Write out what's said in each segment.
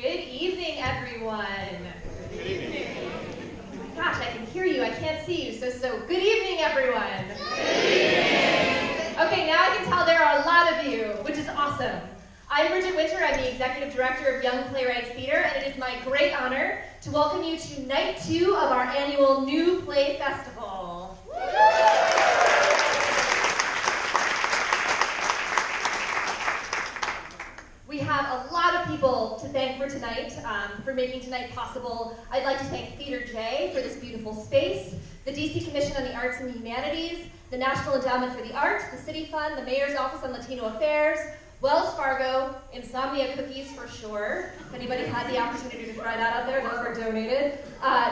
Good evening, everyone. Good evening. Oh my gosh, I can hear you. I can't see you. So good evening, everyone. Good evening. Okay, now I can tell there are a lot of you, which is awesome. I'm Bridget Winter. I'm the Executive Director of Young Playwrights Theater, and it is my great honor to welcome you to Night 2 of our annual New Play Festival. We have a lot of people to thank for tonight, for making tonight possible. I'd like to thank Theater J for this beautiful space, the DC Commission on the Arts and Humanities, the National Endowment for the Arts, the City Fund, the Mayor's Office on Latino Affairs, Wells Fargo, Insomnia Cookies for sure. If anybody had the opportunity to try that out there, those were donated.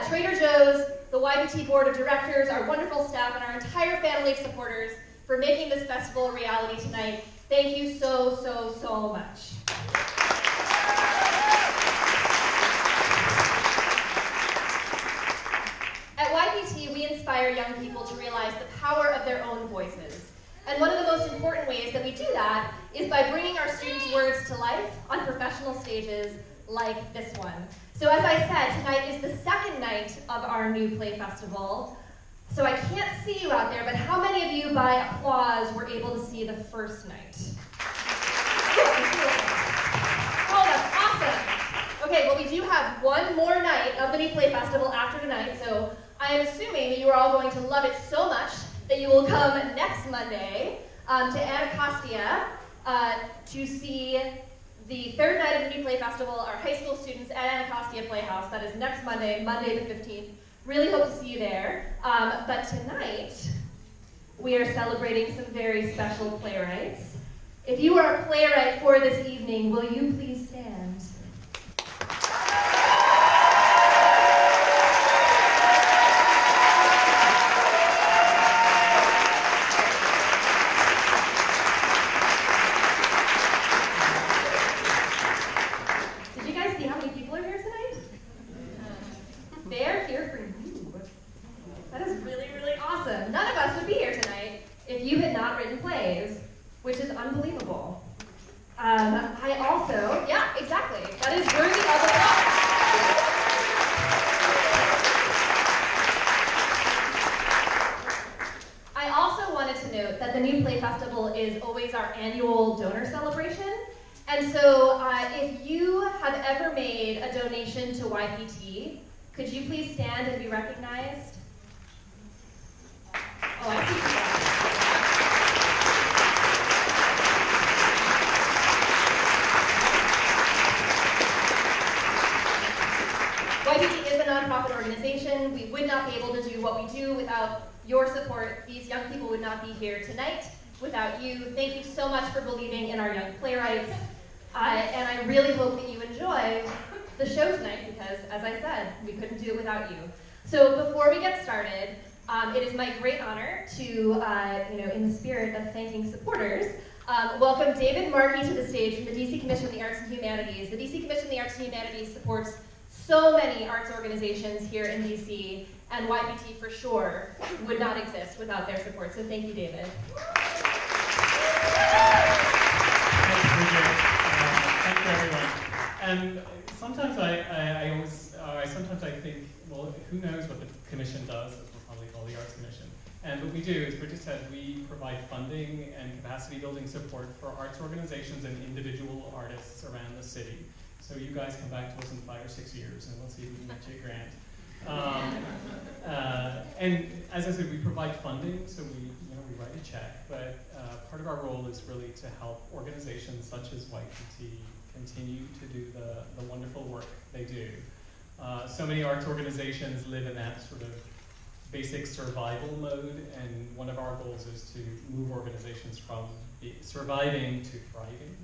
Trader Joe's, the YPT Board of Directors, our wonderful staff, and our entire family of supporters for making this festival a reality tonight. Thank you so, so, so much. At YPT, we inspire young people to realize the power of their own voices. And one of the most important ways that we do that is by bringing our students' words to life on professional stages like this one. So as I said, tonight is the second night of our New Play Festival. So I can't see you out there, but how many of you, by applause, were able to see the first night? Oh, that's awesome. Okay, well, we do have one more night of the New Play Festival after tonight, so I am assuming that you are all going to love it so much that you will come next Monday to Anacostia to see the third night of the New Play Festival, our high school students at Anacostia Playhouse. That is next Monday, Monday the 15th. Really hope to see you there. But tonight, we are celebrating some very special playwrights. If you are a playwright for this evening, will you please stand? Did you guys see how many people are here tonight? They are here for you. That is really, really awesome. None of us would be here tonight if you had not written plays, which is unbelievable. I also, yeah, exactly. That is worthy of applause. I also wanted to note that the New Play Festival is always our annual donor celebration. And so if you have ever made a donation to YPT, could you please stand and be recognized? Oh, I see you. YPT is a nonprofit organization. We would not be able to do what we do without your support. These young people would not be here tonight without you. Thank you so much for believing in our young playwrights. And I really hope that you enjoy the show tonight because, as I said, we couldn't do it without you. So before we get started, it is my great honor to, in the spirit of thanking supporters, welcome David Markey to the stage from the DC Commission on the Arts and Humanities. The DC Commission on the Arts and Humanities supports so many arts organizations here in DC, and YPT for sure would not exist without their support. So thank you, David. Thank you, everyone. And sometimes I think, well, who knows what the commission does, as we'll probably call the Arts Commission. And what we do, as Bridget said, we provide funding and capacity building support for arts organizations and individual artists around the city. So you guys come back to us in 5 or 6 years and we'll see if we can get you a grant. And as I said, we provide funding, so we write a check, but part of our role is really to help organizations such as YPT continue to do the wonderful work they do. So many arts organizations live in that sort of basic survival mode, and one of our goals is to move organizations from surviving to thriving.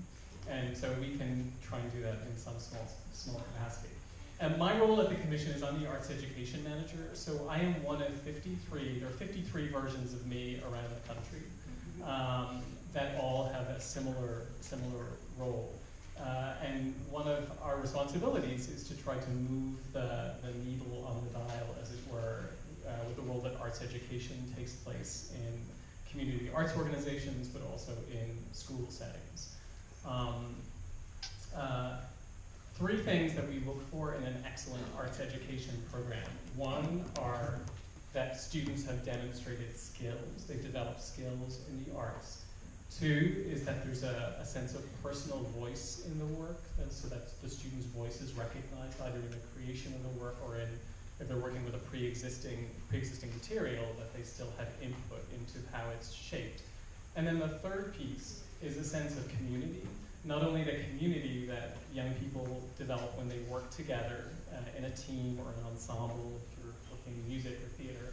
And so we can try and do that in some small capacity. And my role at the commission is I'm the arts education manager, so I am one of 53, there are 53 versions of me around the country that all have a similar role. And one of our responsibilities is to try to move the needle on the dial, as it were, with the role that arts education takes place in community arts organizations, but also in school settings. three things that we look for in an excellent arts education program. One are that students have demonstrated skills, they've developed skills in the arts. Two is that there's a sense of personal voice in the work, and so that the student's voice is recognized either in the creation of the work or in, if they're working with a pre-existing material, that they still have input into how it's shaped. And then the third piece is a sense of community, not only the community that young people develop when they work together in a team or an ensemble, if you're working in music or theater,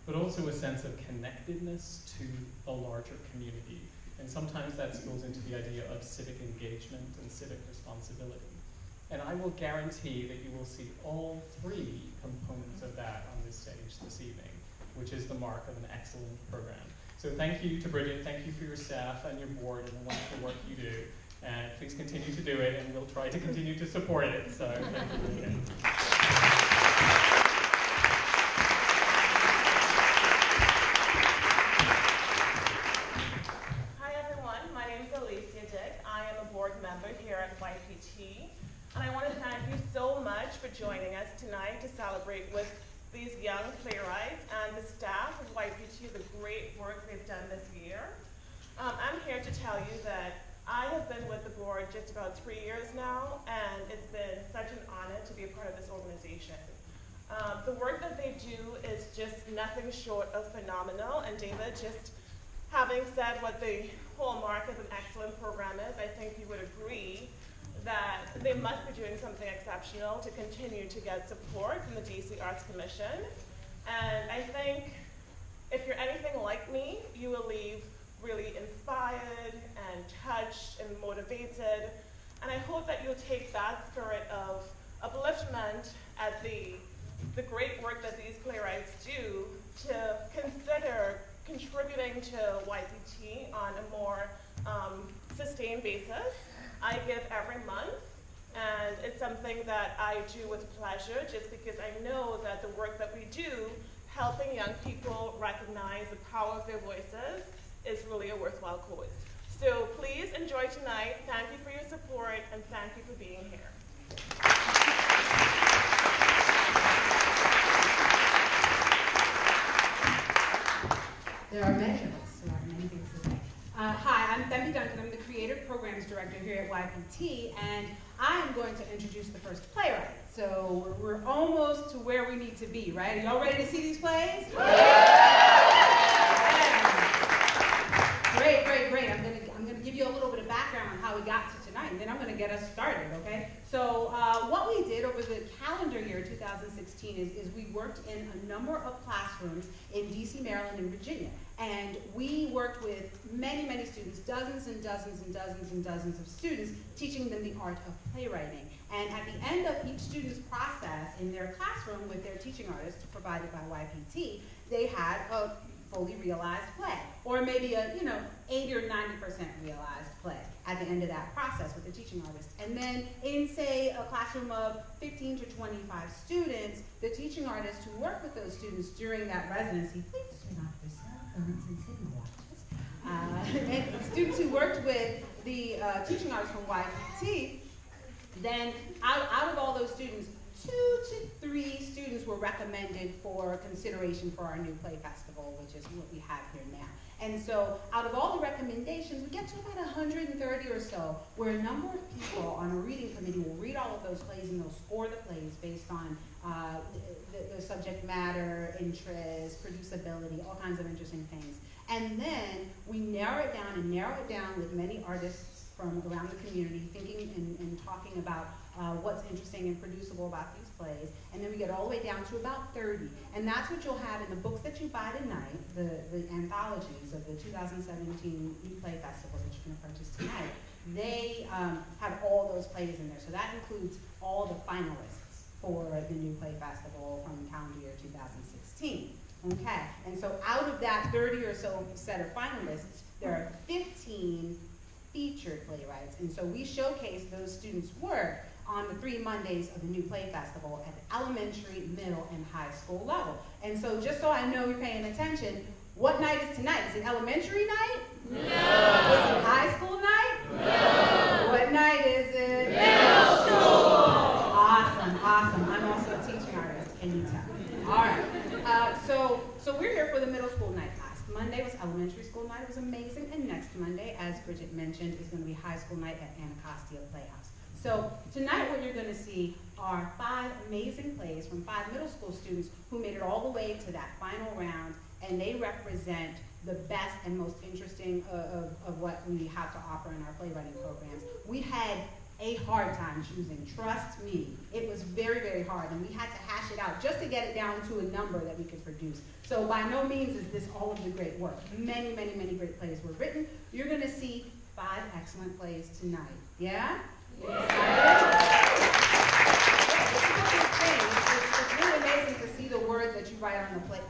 but also a sense of connectedness to a larger community. And sometimes that spills into the idea of civic engagement and civic responsibility. And I will guarantee that you will see all three components of that on this stage this evening, which is the mark of an excellent program. So thank you to Bridget, thank you for your staff and your board and the wonderful work you do. And please continue to do it, and we'll try to continue to support it. So thank you again. And I want to thank you so much for joining us tonight to celebrate with these young playwrights and the staff of YPT, the great work they've done this year. I'm here to tell you that I have been with the board just about 3 years now, and it's been such an honor to be a part of this organization. The work that they do is just nothing short of phenomenal, and David, just having said what the hallmark of an excellent program is, I think you would agree that they must be doing something exceptional to continue to get support from the DC Arts Commission. And I think if you're anything like me, you will leave really inspired and touched and motivated. And I hope that you'll take that spirit of upliftment at the great work that these playwrights do to consider contributing to YPT on a more sustained basis. I give every month, and it's something that I do with pleasure just because I know that the work that we do, helping young people recognize the power of their voices, is really a worthwhile cause. So please enjoy tonight. Thank you for your support, and thank you for being here. There are many of us who have many things to say. Hi, I'm Thembi Duncan. I'm the Creative Programs Director here at YPT, and I am going to introduce the first playwright. So we're almost to where we need to be, right? Are y'all ready to see these plays? Great, great, great. I'm gonna give you a little bit of background on how we got to tonight, and then I'm gonna get us started, okay? So what we did over the calendar year 2016 is we worked in a number of classrooms in DC, Maryland, and Virginia. And we worked with many, many students, dozens and dozens and dozens and dozens of students, teaching them the art of playwriting. And at the end of each student's process in their classroom with their teaching artist provided by YPT, they had a fully realized play, or maybe a 80 or 90% realized play at the end of that process with the teaching artist. And then in, say, a classroom of 15 to 25 students, the teaching artist who worked with those students during that residency, please turn off your cell phones and signal watches. And students who worked with the teaching artist from YPT, then out of all those students, 2 to 3 students were recommended for consideration for our new play festival, which is what we have here now. And so out of all the recommendations, we get to about 130 or so, where a number of people on a reading committee will read all of those plays and they'll score the plays based on the subject matter, interest, producibility, all kinds of interesting things. And then we narrow it down with many artists from around the community, thinking and talking about what's interesting and producible about these plays, and then we get all the way down to about 30. And that's what you'll have in the books that you buy tonight, the anthologies of the 2017 New Play Festival that you're going to purchase tonight. They have all those plays in there, so that includes all the finalists for the New Play Festival from calendar year 2016. Okay, and so out of that 30 or so set of finalists, there are 15 featured playwrights, and so we showcase those students' work on the 3 Mondays of the New Play Festival at the elementary, middle, and high school level. And so just so I know you're paying attention, what night is tonight? Is it elementary night? No. Is it high school night? No. What night is it? Middle school. It was amazing. And next Monday, as Bridget mentioned, is going to be high school night at Anacostia Playhouse. So tonight what you're going to see are 5 amazing plays from 5 middle school students who made it all the way to that final round, and they represent the best and most interesting of what we have to offer in our playwriting programs. We had a hard time choosing, trust me. It was very, very hard, and we had to hash it out just to get it down to a number that we could produce. So by no means is this all of the great work. Many, many, many great plays were written. You're going to see 5 excellent plays tonight. Yeah? You excited? It's really amazing to see the words that you write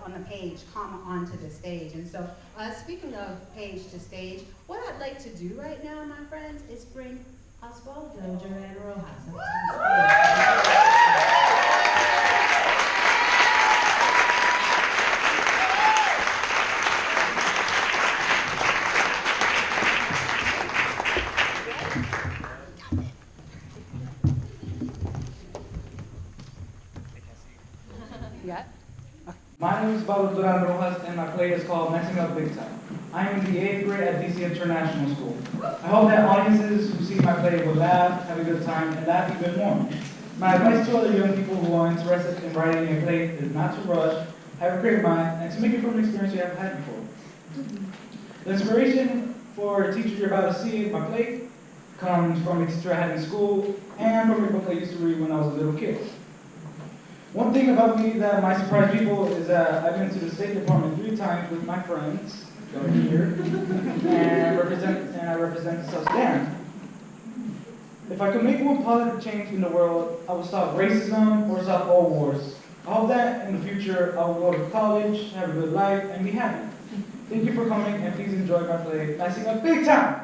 on the page come onto the stage. And so, speaking of page to stage, what I'd like to do right now, my friends, is bring Osvaldo Duran Rojas up to the stage. My name is Osvaldo Duran Rojas, and my play is called Messing Up Big Time. I am in the 8th grade at DC International School. I hope that audiences who see my play will laugh, have a good time, and laugh even more. My advice to other young people who are interested in writing a play is not to rush, have a great mind, and to make it from an experience you haven't had before. The inspiration for a teacher you're about to see in my play comes from a teacher I had in school and from a book I used to read when I was a little kid. One thing about me that might surprise people is that I've been to the State Department 3 times with my friends, over here, and I represent South Sudan. If I could make one positive change in the world, I would stop racism or stop all wars. I hope that in the future I will go to college, have a good life, and be happy. Thank you for coming, and please enjoy my play, Messing Up Big Time!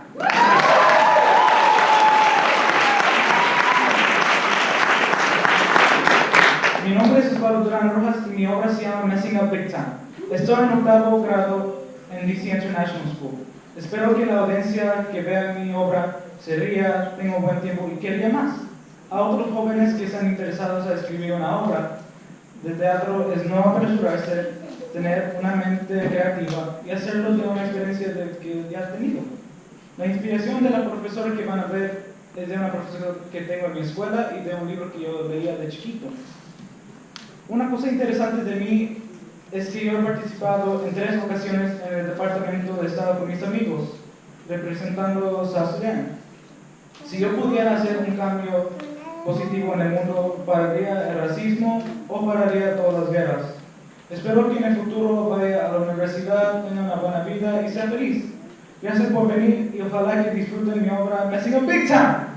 Mi nombre es Osvaldo Duran Rojas y mi obra se llama Messing Up Big Time. Estoy en 8º grado en DC International School. Espero que la audiencia que vea mi obra se ría, tenga un buen tiempo y quería más. A otros jóvenes que están interesados a escribir una obra de teatro es no apresurarse, tener una mente creativa y hacerlo de una experiencia que ya has tenido. La inspiración de la profesora que van a ver es de una profesora que tengo en mi escuela y de un libro que yo leía de chiquito. Una cosa interesante de mí es que yo he participado en 3 ocasiones en el Departamento de Estado con mis amigos, representando a South Sudan. Si yo pudiera hacer un cambio positivo en el mundo, pararía el racismo o pararía todas las guerras. Espero que en el futuro vaya a la universidad, tenga una buena vida y sea feliz. Gracias por venir y ojalá que disfruten mi obra Messing Up Big Time.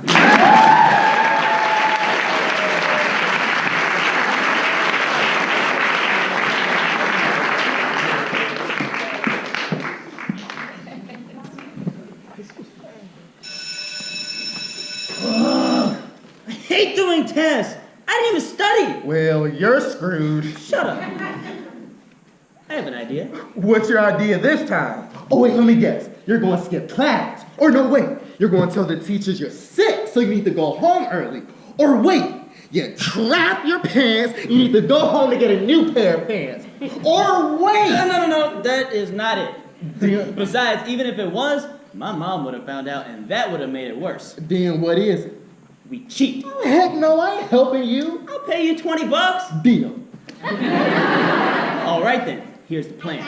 I hate doing tests. I didn't even study. Well, you're screwed. Shut up. I have an idea. What's your idea this time? Oh, wait, let me guess. You're going to skip class. Or no, wait. You're going to tell the teachers you're sick, so you need to go home early. Or wait, you crap your pants, you need to go home to get a new pair of pants. Or wait. No. That is not it. Besides, even if it was, my mom would have found out, and that would have made it worse. Then what is it? We cheat. Heck no, I ain't helping you. I'll pay you $20. Deal. All right then. Here's the plan.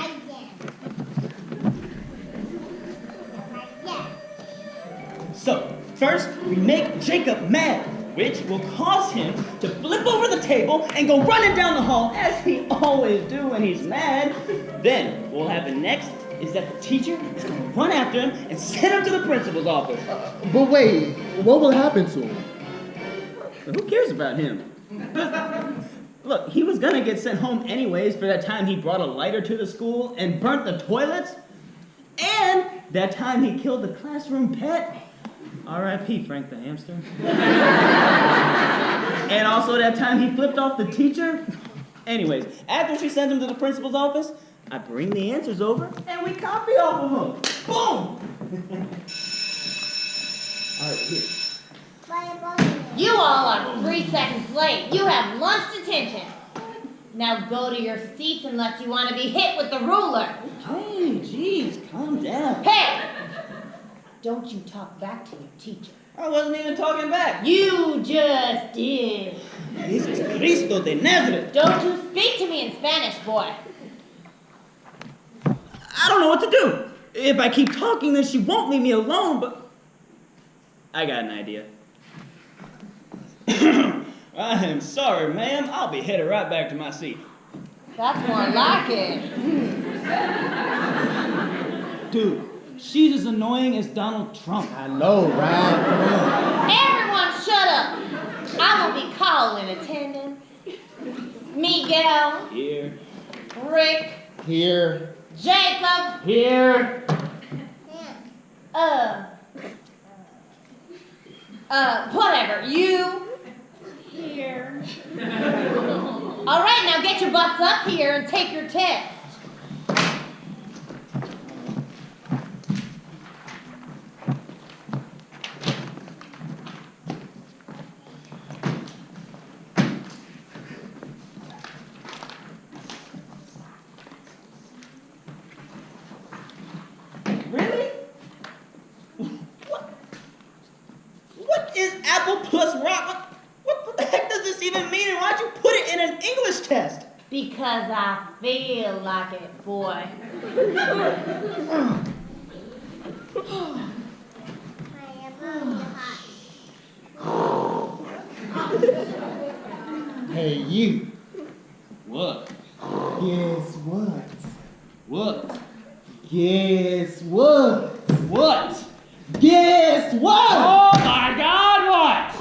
So, first, we make Jacob mad, which will cause him to flip over the table and go running down the hall, as he always do when he's mad. Then, what will happen next is that the teacher is going to run after him and send him to the principal's office. But wait, what will happen to him? Who cares about him? Look, he was gonna get sent home anyways for that time he brought a lighter to the school and burnt the toilets, and that time he killed the classroom pet. R.I.P. Frank the hamster. And also that time he flipped off the teacher. Anyways, after she sends him to the principal's office, I bring the answers over and we copy off of them. Boom! All right, here. You all are 3 seconds late. You have lunch detention. Now go to your seats unless you want to be hit with the ruler. Hey, Hey, geez, calm down. Hey! Don't you talk back to your teacher. I wasn't even talking back. You just did. Jesus Cristo de Nazareth. Don't you speak to me in Spanish, boy. I don't know what to do. If I keep talking, then she won't leave me alone, but... I got an idea. I am sorry, ma'am. I'll be headed right back to my seat. That's more like it. Dude, she's as annoying as Donald Trump. I know, right? Everyone shut up. I will be calling attendance. Miguel, Here. Rick, Here. Jacob, Here. whatever, you, here. All right, now get your butts up here and take your test. Really? What is apple plus rock? What the heck does this even mean? And why'd you put it in an English test? Because I feel like it, boy. Hey, you. What? Guess what? What? Guess what? What? Guess what? Oh my God, what?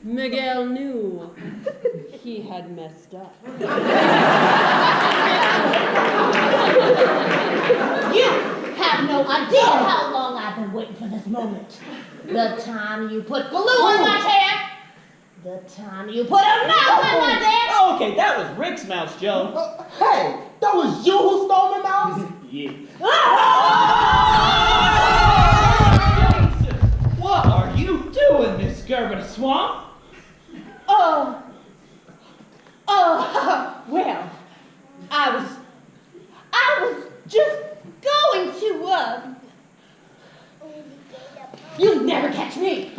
Miguel knew he had messed up. You have no idea how long I've been waiting for this moment. The time you put glue in my hair. The time you put a mouse in my dance. Oh, okay, that was Rick's mouse, Joe. Hey, that was you who stole my mouse? Yeah. What are you doing, Miss Gerber Swamp? Well, I was just going to, you'll never catch me.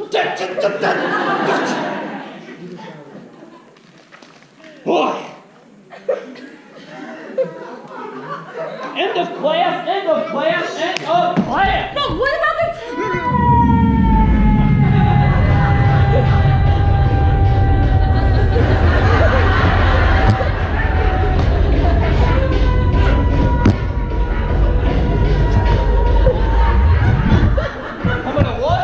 Boy. End of class, end of class, end of class. But what about the I'm gonna what?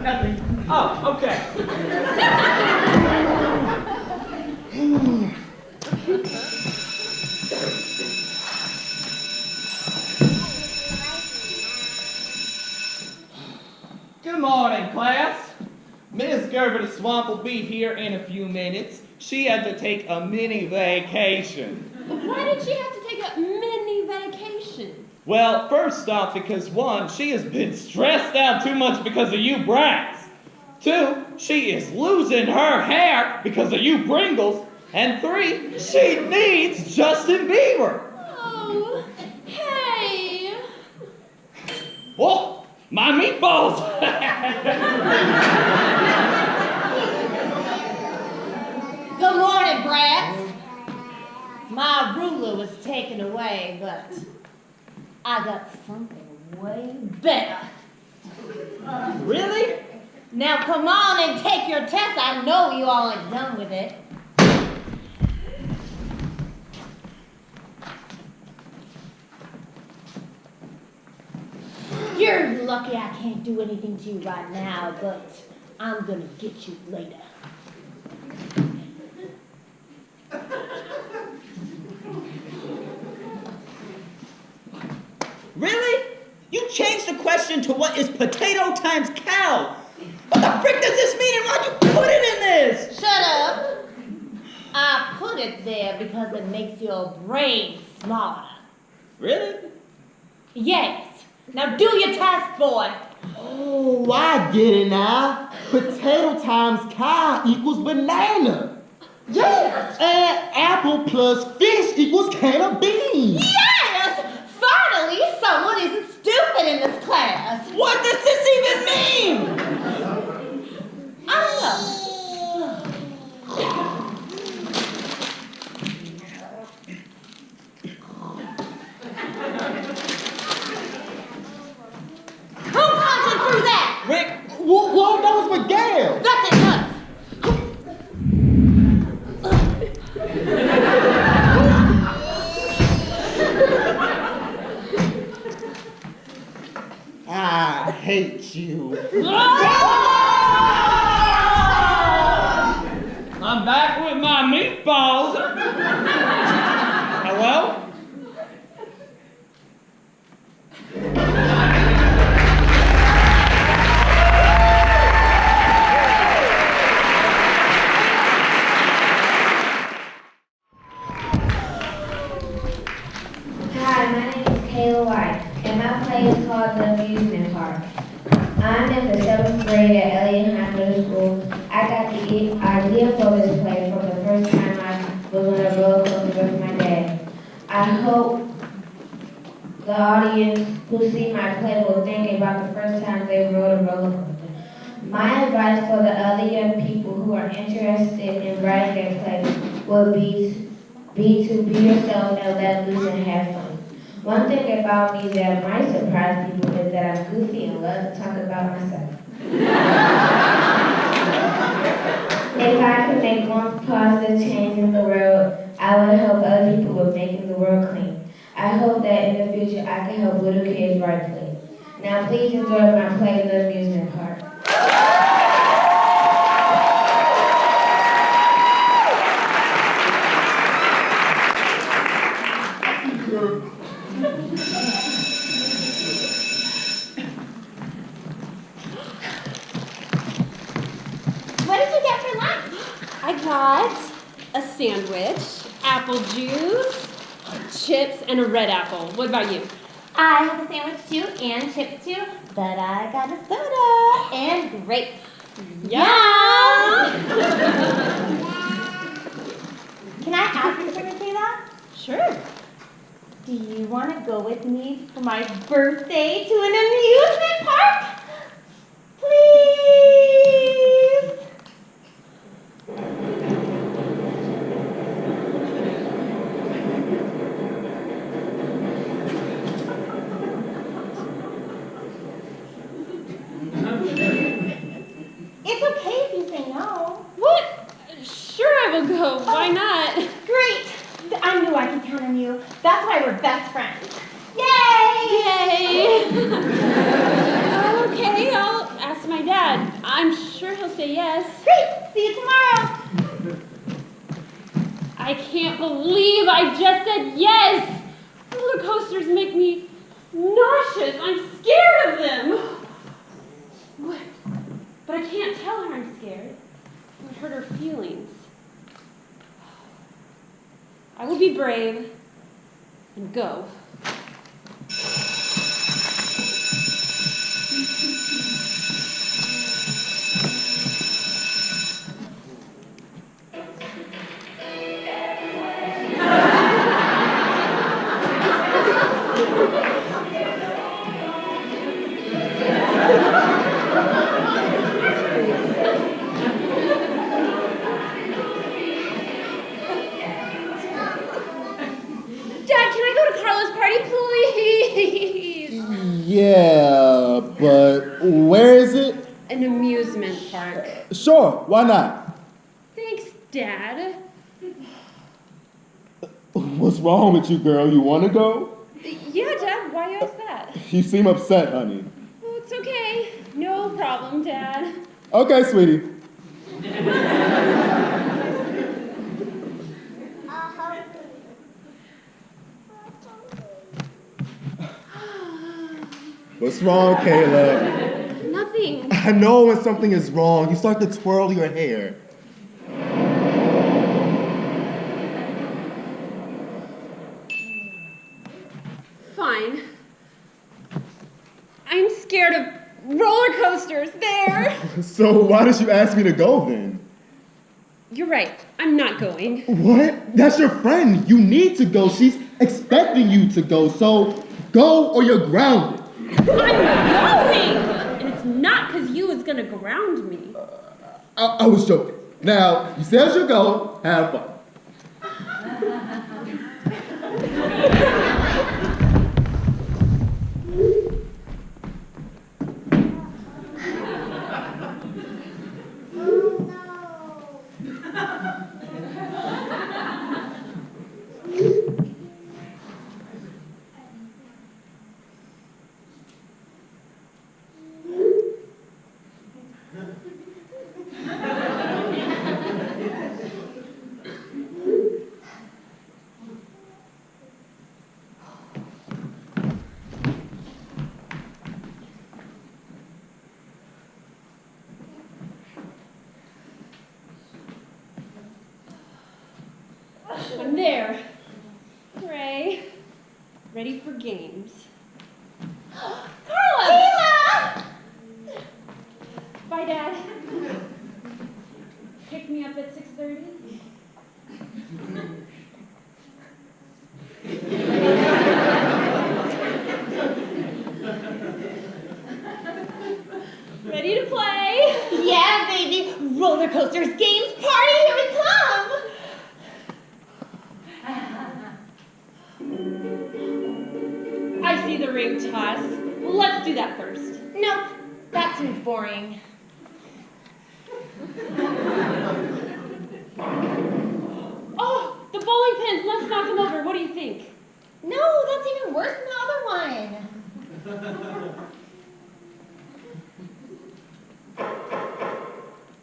Nothing. Oh, okay. Good morning, class. Miss Gerber the Swamp will be here in a few minutes. she had to take a mini vacation. Why did she have to take a mini vacation? Well, first off, because 1, she has been stressed out too much because of you brats. 2, she is losing her hair because of you Pringles. And 3, she needs Justin Bieber. Oh, hey. Oh, my meatballs. Good morning, brats. My ruler was taken away, but I got something way better. Really? Now come on and take your test. I know you all are done with it. You're lucky I can't do anything to you right now, but I'm gonna get you later. Really? You changed the question to what is potato times cow. What the frick does this mean and why'd you put it in this? Shut up. I put it there because it makes your brain smarter. Really? Yes. Now do your task, boy. Oh, I get it now. Potato times cow equals banana. Yes. And apple plus fish equals can of beans. Yes! Finally, someone isn't stupid in this class. What does this even mean? I don't know. Who punched through that? Rick, whoa, that was Miguel. That's it, nuts. I hate you. I'm back with my meatballs. Hello? Hi, my name is Kayla White, and my play is called The Amusement Park. I'm in the 7th grade at Elliott High Middle School. I got the idea for this play from the first time I was on a roller coaster with my dad. I hope the audience who see my play will think about the first time they rode a roller coaster. My advice for the other young people who are interested in writing their play would be to be yourself and let loose and have fun. One thing about me that might surprise people is that I'm goofy and love to talk about myself. If I could make one positive change in the world, I would help other people with making the world clean. I hope that in the future I can help little kids write plays. Now please enjoy my play, The Amusement Park. What did you get for lunch? I got a sandwich, apple juice, chips, and a red apple. What about you? I have a sandwich too, and chips too, but I got a soda and grapes. Yum! Can I ask you something, Kayla? Sure. Do you want to go with me for my birthday to an amusement park? Please? It's okay if you say no. What? Sure, I will go. Why not? Great! I knew I could count on you. That's why we're best friends. Yay! Yay! Okay, I'll ask my dad. I'm sure he'll say yes. Great! See you tomorrow. I can't believe I just said yes! Roller coasters make me nauseous. I'm scared of them. What? But I can't tell her I'm scared. It would hurt her feelings. brave and go. Yeah, but where is it? An amusement park. Sure, why not? Thanks, Dad. What's wrong with you, girl? You want to go? Yeah, Dad, why is that? You seem upset, honey. Oh, it's okay. No problem, Dad. Okay, sweetie. What's wrong, Kayla? Nothing. I know when something is wrong. You start to twirl your hair. Fine. I'm scared of roller coasters. There. So why did you ask me to go then? You're right. I'm not going. What? That's your friend. You need to go. She's expecting you to go. So go or you're grounded. I'm going! And it's not because you was gonna ground me. I was joking. Now, you said you'll go. Have fun. I'm there. Ray, ready for games. Carla! Bye, Dad. Pick me up at 6:30. Ready to play? Yeah, baby. Roller coasters, games, party, here we come. I see the ring toss. Let's do that first. Nope, that seems boring. Oh, the bowling pins. Let's knock them over. What do you think? No, that's even worse than the other one.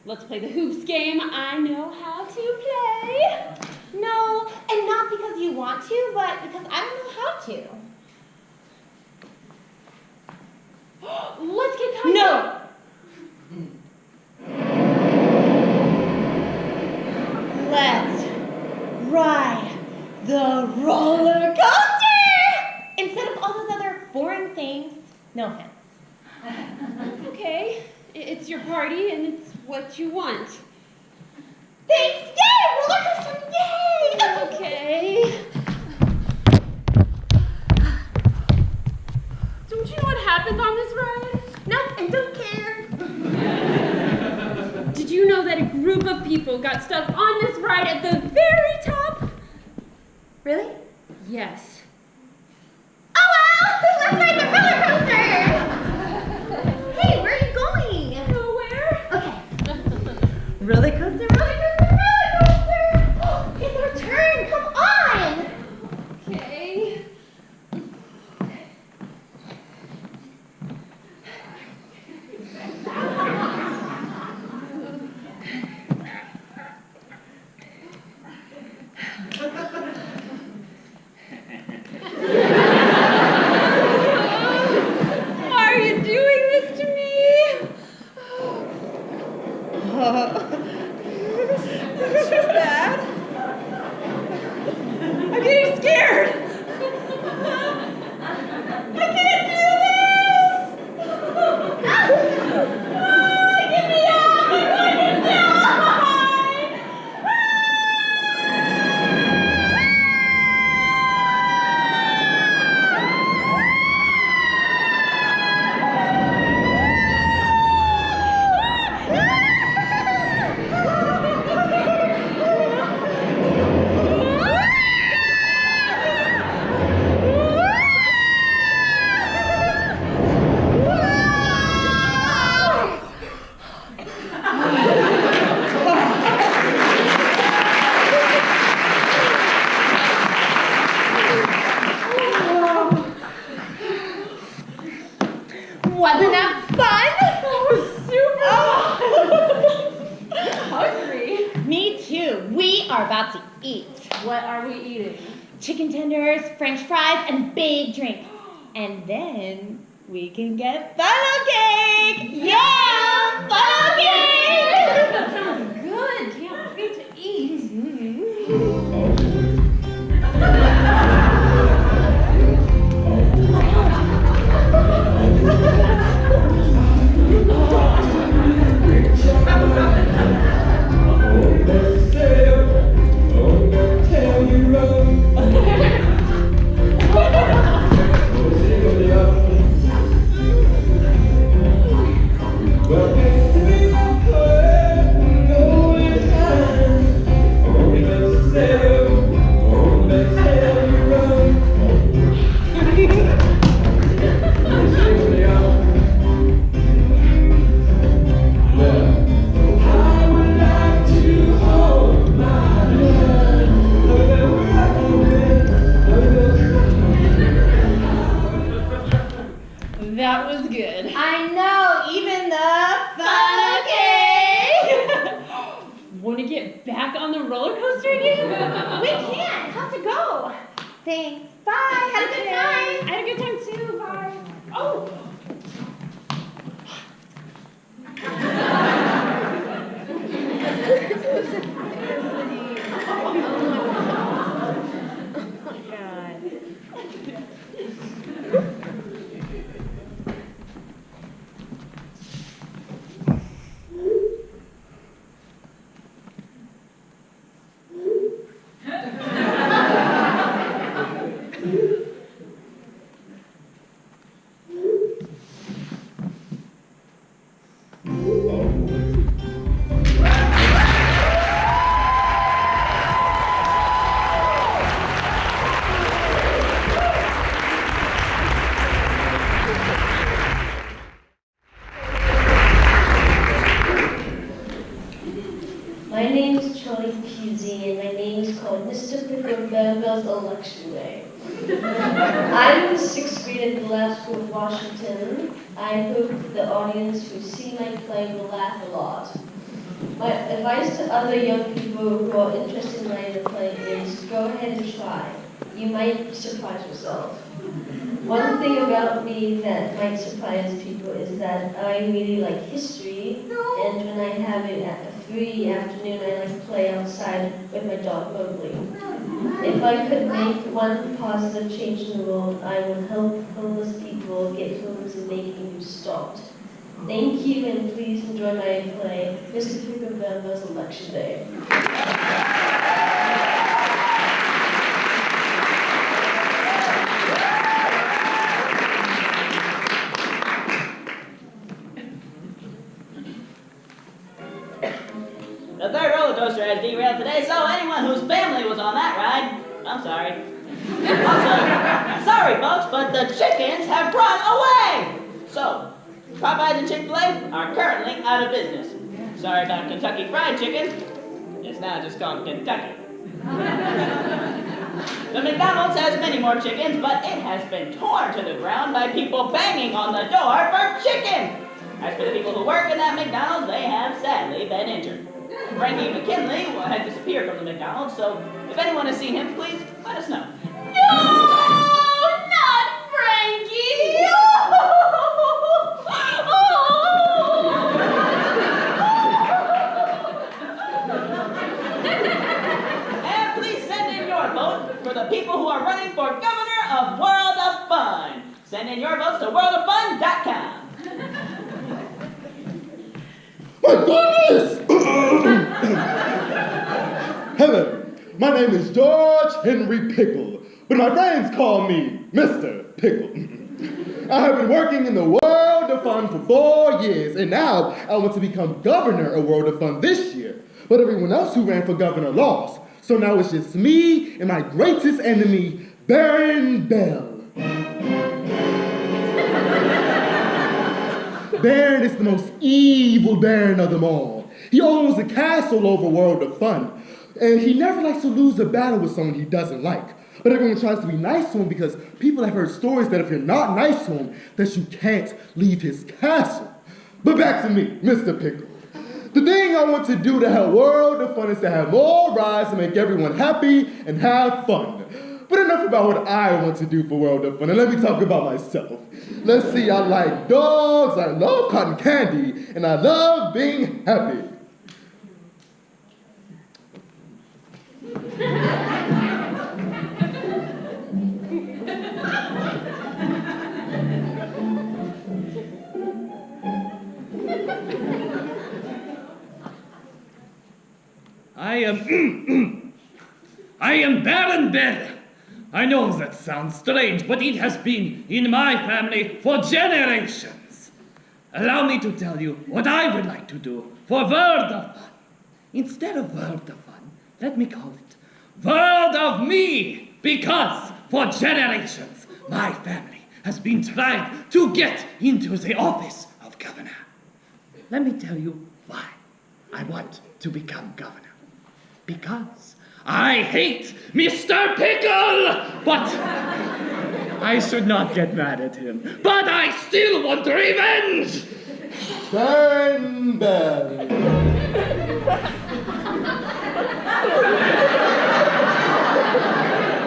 Let's play the hoops game. I know how to play. No, and not because you want to, but because I don't know how to. Let's get kind No. Let's ride the roller coaster instead of all those other boring things. No offense. Okay, it's your party and it's what you want. Thanks, yay! Roller coaster, yay! Okay. Don't you know what happened on this ride? Nope, and don't care. Did you know that a group of people got stuck on this ride at the very top? Really? Yes. Oh well! Let's ride the roller coaster! Hey, where are you going? Nowhere. Okay. Roller coaster, roller coaster, roller coaster! Oh, it's our turn, come on! Okay. about to eat. What are we eating? Chicken tenders, french fries, and big drink. And then we can get funnel cake! Yeah! Funnel cake! That sounds good. Can't wait to eat. That was good. I know, even the funnel cake! Want to get back on the roller coaster again? We can't. How's it go? Thanks. Bye. Had a good time. I had a good time too. Bye. Oh. My name is Charlie Pusey, and my name is called Mr. Pickle Bell's Election Day. I'm in the 6th grade at Glass School of Washington. I hope the audience who see my play will laugh a lot. My advice to other young people who are interested in writing a play is go ahead and try. You might surprise yourself. One thing about me that might surprise people is that I really like history, and when I have it at a free afternoon, I like to play outside with my dog Mowgli. If I could make one positive change in the world, I would help homeless people get homes and make you stopped. Thank you, and please enjoy my play, Mr. Pickle-Bell's Election Day. The third roller coaster has derailed today, so anyone whose family was on that ride, I'm sorry. Also, sorry folks, but the chickens have run away! So, Popeyes and Chick-fil-A are currently out of business. Sorry about Kentucky Fried Chicken. It's now just called Kentucky. The McDonald's has many more chickens, but it has been torn to the ground by people banging on the door for chicken! As for the people who work in that McDonald's, they have sadly been injured. Frankie McKinley had disappeared from the McDonald's, so if anyone has seen him, please let us know. No, not Frankie. And please send in your vote for the people who are running for governor of World of Fun. Send in your votes to worldofFun.com. My goodness! Hello, my name is George Henry Pickle, but my friends call me Mr. Pickle. I have been working in the World of Fun for 4 years, and now I want to become governor of World of Fun this year. But everyone else who ran for governor lost, so now it's just me and my greatest enemy, Baron Bell. Baron is the most evil Baron of them all. He owns a castle over World of Fun, and he never likes to lose a battle with someone he doesn't like. But everyone tries to be nice to him because people have heard stories that if you're not nice to him, that you can't leave his castle. But back to me, Mr. Pickle. The thing I want to do to help World of Fun is to have more rides to make everyone happy and have fun. But enough about what I want to do for World of Fun, and let me talk about myself. Let's see, I like dogs, I love cotton candy, and I love being happy. I am Baron Bell. I know that sounds strange, but it has been in my family for generations. Allow me to tell you what I would like to do for World of Fun. Instead of World of Fun, let me call it World of Me, because for generations my family has been trying to get into the office of governor. Let me tell you why I want to become governor. Because I hate Mr. Pickle! But I should not get mad at him. But I still want revenge! Baron Bell.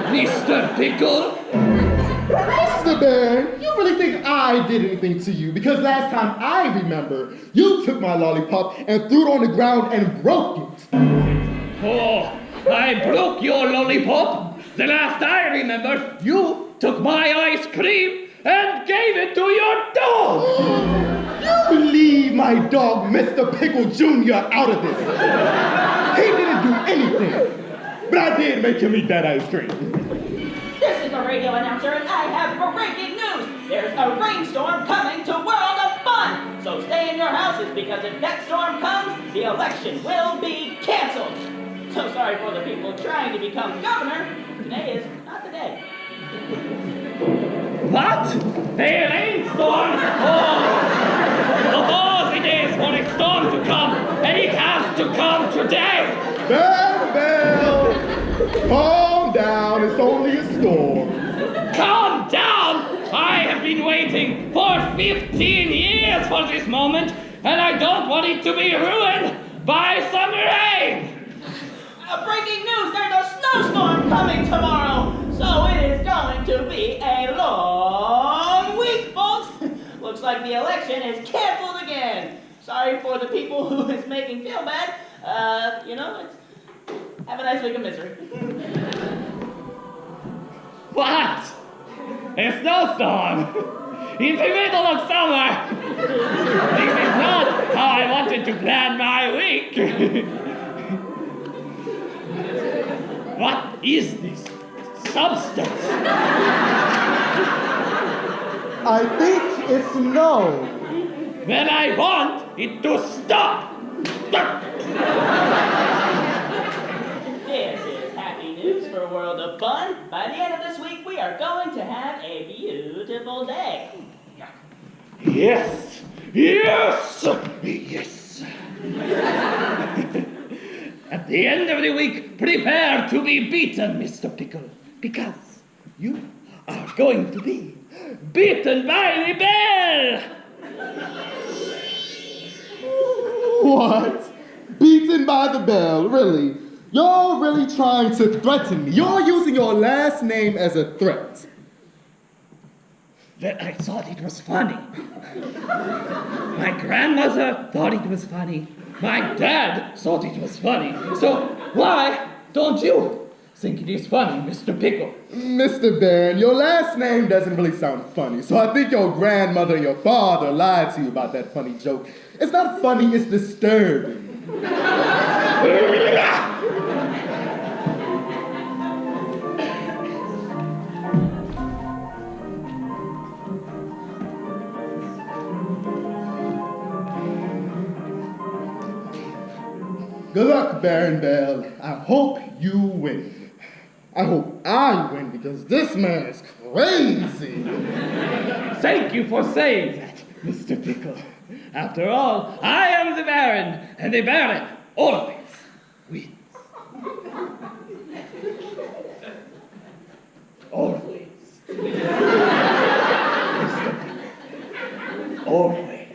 Mr. Pickle? Mr. Baron, you really think I did anything to you? Because last time I remember, you took my lollipop and threw it on the ground and broke it. Oh, I broke your lollipop. The last I remember, you took my ice cream and gave it to your dog. You leave my dog, Mr. Pickle Jr., out of this. He didn't do anything, but I did make him eat that ice cream. This is the radio announcer, and I have breaking news. There's a rainstorm coming to World of Fun. So stay in your houses, because if that storm comes, the election will be canceled. So sorry for the people trying to become governor. Today is not the day. What? A rainstorm? Oh, it is for a storm to come, and it has to come today. Bell, calm down, it's only a storm. Calm down! I have been waiting for 15 years for this moment, and I don't want it to be ruined by some rain! Breaking news, there's a snowstorm coming tomorrow. So it is going to be a long week, folks. Looks like the election is canceled again. Sorry for the people who is making feel bad. Have a nice week of misery. What? A snowstorm? In the middle of summer? This is not how I wanted to plan my week. What is this substance? I think it's snow. Then I want it to stop. This is happy news for World of Fun. By the end of this week, we are going to have a beautiful day. Yes, yes, yes. At the end of the week, prepare to be beaten, Mr. Pickle, because you are going to be beaten by the bell! What? Beaten by the bell, really? You're really trying to threaten me. You're using your last name as a threat. That I thought it was funny. My grandmother thought it was funny. My dad thought it was funny. So why don't you think it is funny, Mr. Pickle? Mr. Baron, your last name doesn't really sound funny, so I think your grandmother and your father lied to you about that funny joke. It's not funny, it's disturbing. Good luck, Baron Bell. I hope you win. I hope I win because this man is crazy. Thank you for saying that, Mr. Pickle. After all, I am the Baron, and the Baron always wins. Always. Mr. Pickle. Always.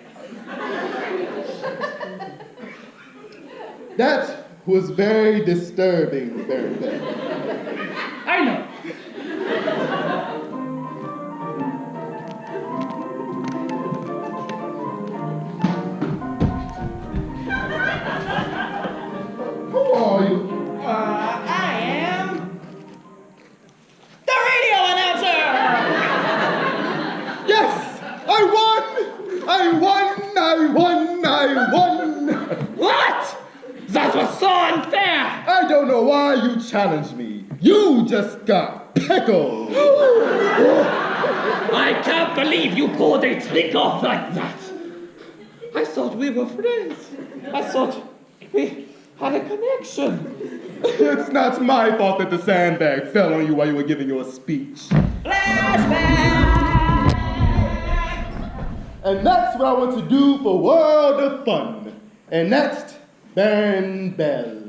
That was very disturbing, very bad. I know. Who are you? I am the radio announcer! Yes! I won! What? That was so unfair! I don't know why you challenged me. You just got pickled. I can't believe you pulled a trick off like that. I thought we were friends. I thought we had a connection. It's not my fault that the sandbag fell on you while you were giving your speech. Flashback! And that's what I want to do for World of Fun. And next, Baron Bell.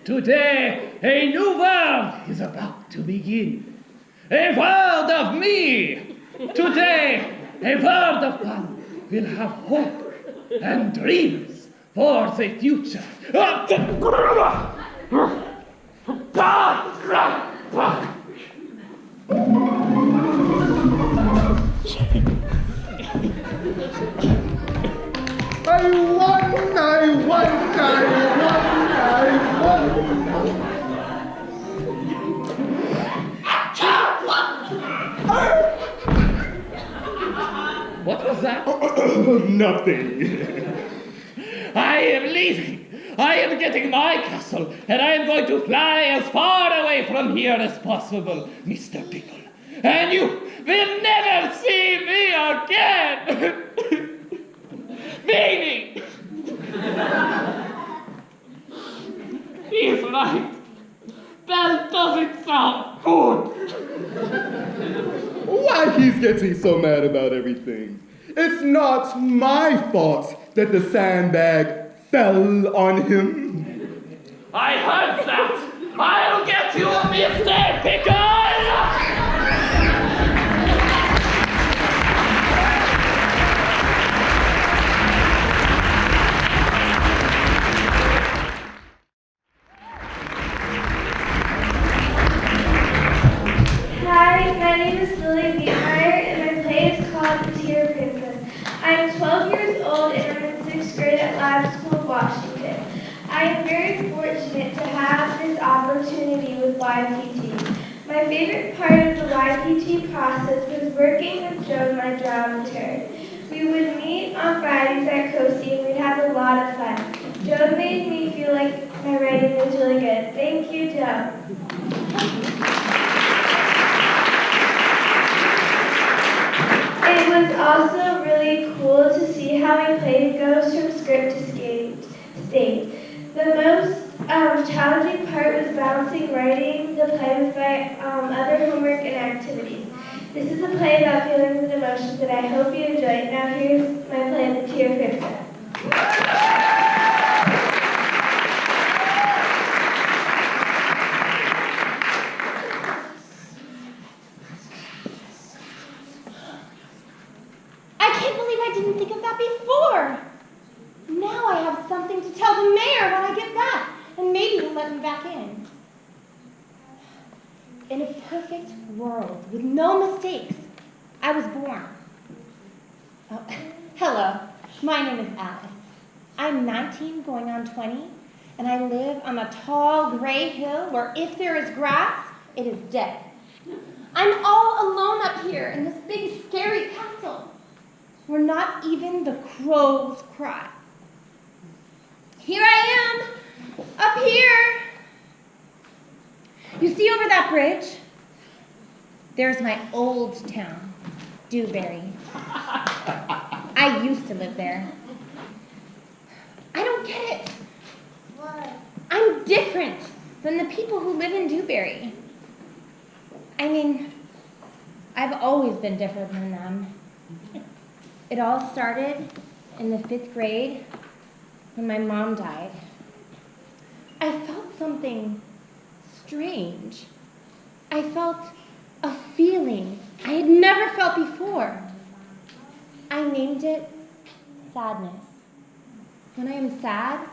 Today, a new world is about to begin. A world of me. Today, a world of fun will have hope and dreams for the future. What was that? Nothing. I am leaving. I am getting my castle, and I am going to fly as far away from here as possible, Mr. Pickle. And you will never see me again. Maybe. He's right. That doesn't sound good. Why he's getting so mad about everything? It's not my fault that the sandbag fell on him. I heard that. I'll get you, Mr. Pickle. Hi, my name is Lily Beemeyer, and my play is called The Tear Princess. I am 12 years old, and I'm in 6th grade at Lab School, Washington. I am very fortunate to have this opportunity with YPT. My favorite part of the YPT process was working with Joe, my dramaturg. We would meet on Fridays at Coastie, and we'd have a lot of fun. Joe made me feel like my writing was really good. Thank you, Joe. It was also really cool to see how my play goes from script to stage. The most challenging part was balancing writing the play with my other homework and activities. This is a play about feelings and emotions, and I hope you enjoy it. Now here's my play, The Tear Princess. I can't believe I didn't think of that before. Now I have something to tell the mayor when I get back, and maybe he'll let me back in. In a perfect world with no mistakes, I was born. Oh, hello, my name is Alice. I'm 19 going on 20, and I live on a tall gray hill where if there is grass, it is dead. I'm all alone up here in this big scary castle where not even the crows cry. Here I am, up here. You see over that bridge? There's my old town, Dewberry. I used to live there. I don't get it. What? I'm different than the people who live in Dewberry. I mean, I've always been different than them. It all started in the 5th grade when my mom died. I felt something something strange. I felt a feeling I had never felt before. I named it sadness. When I am sad,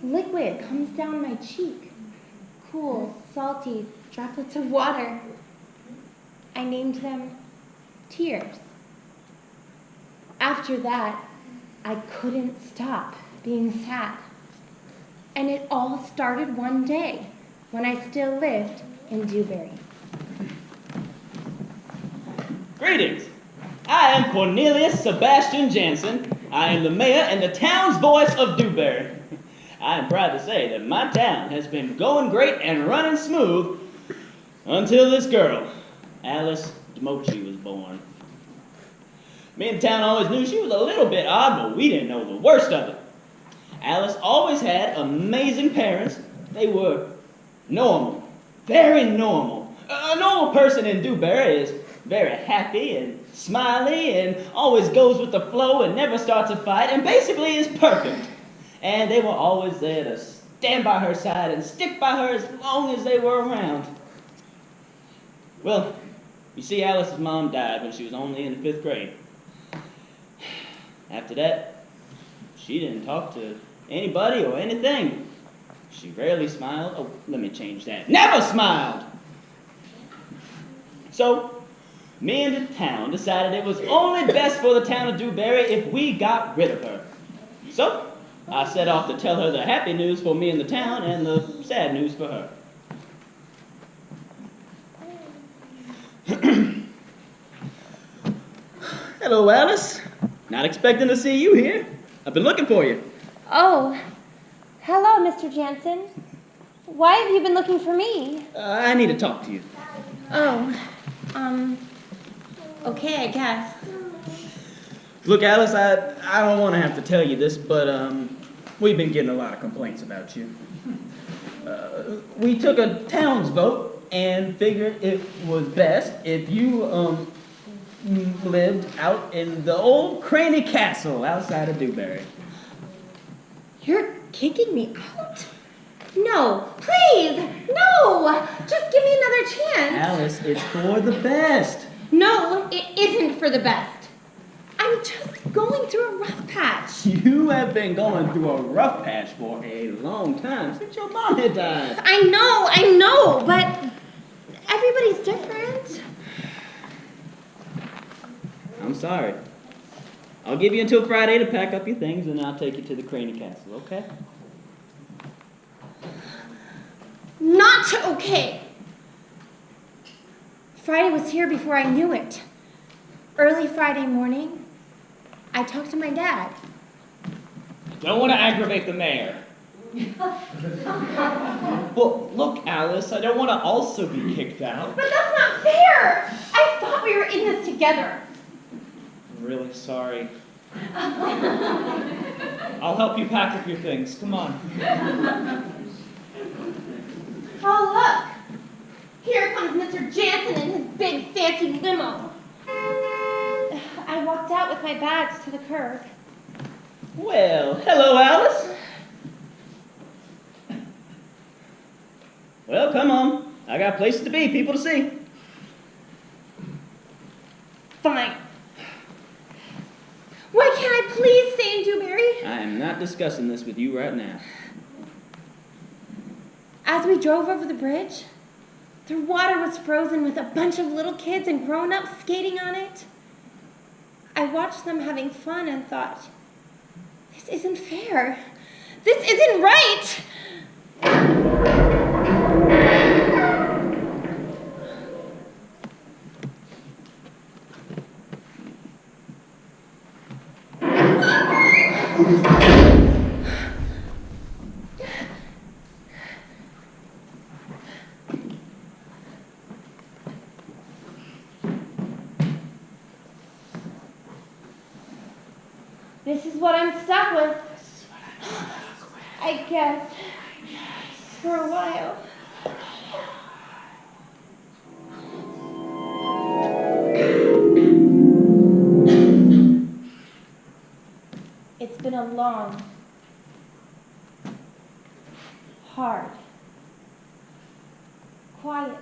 liquid comes down my cheek. Cool, salty droplets of water. I named them tears. After that, I couldn't stop being sad. And it all started one day when I still lived in Dewberry. Greetings. I am Cornelius Sebastian Jansen. I am the mayor and the town's voice of Dewberry. I am proud to say that my town has been going great and running smooth until this girl, Alice Demochi, was born. Me and the town always knew she was a little bit odd, but we didn't know the worst of it. Alice always had amazing parents. They were normal, very normal. A normal person in Dewberry is very happy and smiley and always goes with the flow and never starts a fight and basically is perfect. And they were always there to stand by her side and stick by her as long as they were around. Well, you see, Alice's mom died when she was only in the 5th grade. After that, she didn't talk to anybody or anything. She rarely smiled. Oh, let me change that. Never smiled! So, me and the town decided it was only best for the town of Dewberry if we got rid of her. So, I set off to tell her the happy news for me and the town and the sad news for her. Hello, Alice. Not expecting to see you here. I've been looking for you. Oh, hello, Mr. Jansen. Why have you been looking for me? I need to talk to you. Oh, okay, I guess. Look, Alice, I don't want to have to tell you this, but we've been getting a lot of complaints about you. We took a town's vote and figured it was best if you lived out in the old Craney Castle outside of Dewberry. You're kicking me out? No, please, no! Just give me another chance. Alice, it's for the best. No, it isn't for the best. I'm just going through a rough patch. You have been going through a rough patch for a long time, since your mom had died. I know, but everybody's different. I'm sorry. I'll give you until Friday to pack up your things, and I'll take you to the Craney Castle, okay? Not okay. Friday was here before I knew it. Early Friday morning, I talked to my dad. Don't want to aggravate the mayor. Well, look, Alice, I don't want to also be kicked out. But that's not fair! I thought we were in this together. I'm really sorry. I'll help you pack up your things. Come on. Oh, look! Here comes Mr. Jansen in his big, fancy limo. I walked out with my bags to the curb. Well, hello, Alice. Well, come on. I got places to be, people to see. Fine. Why can't I please stay in Dewberry? I am not discussing this with you right now. As we drove over the bridge, the water was frozen with a bunch of little kids and grown-ups skating on it. I watched them having fun and thought, this isn't fair. This isn't right. This is what I'm stuck with. I guess. For a while. It's been a long, hard quiet.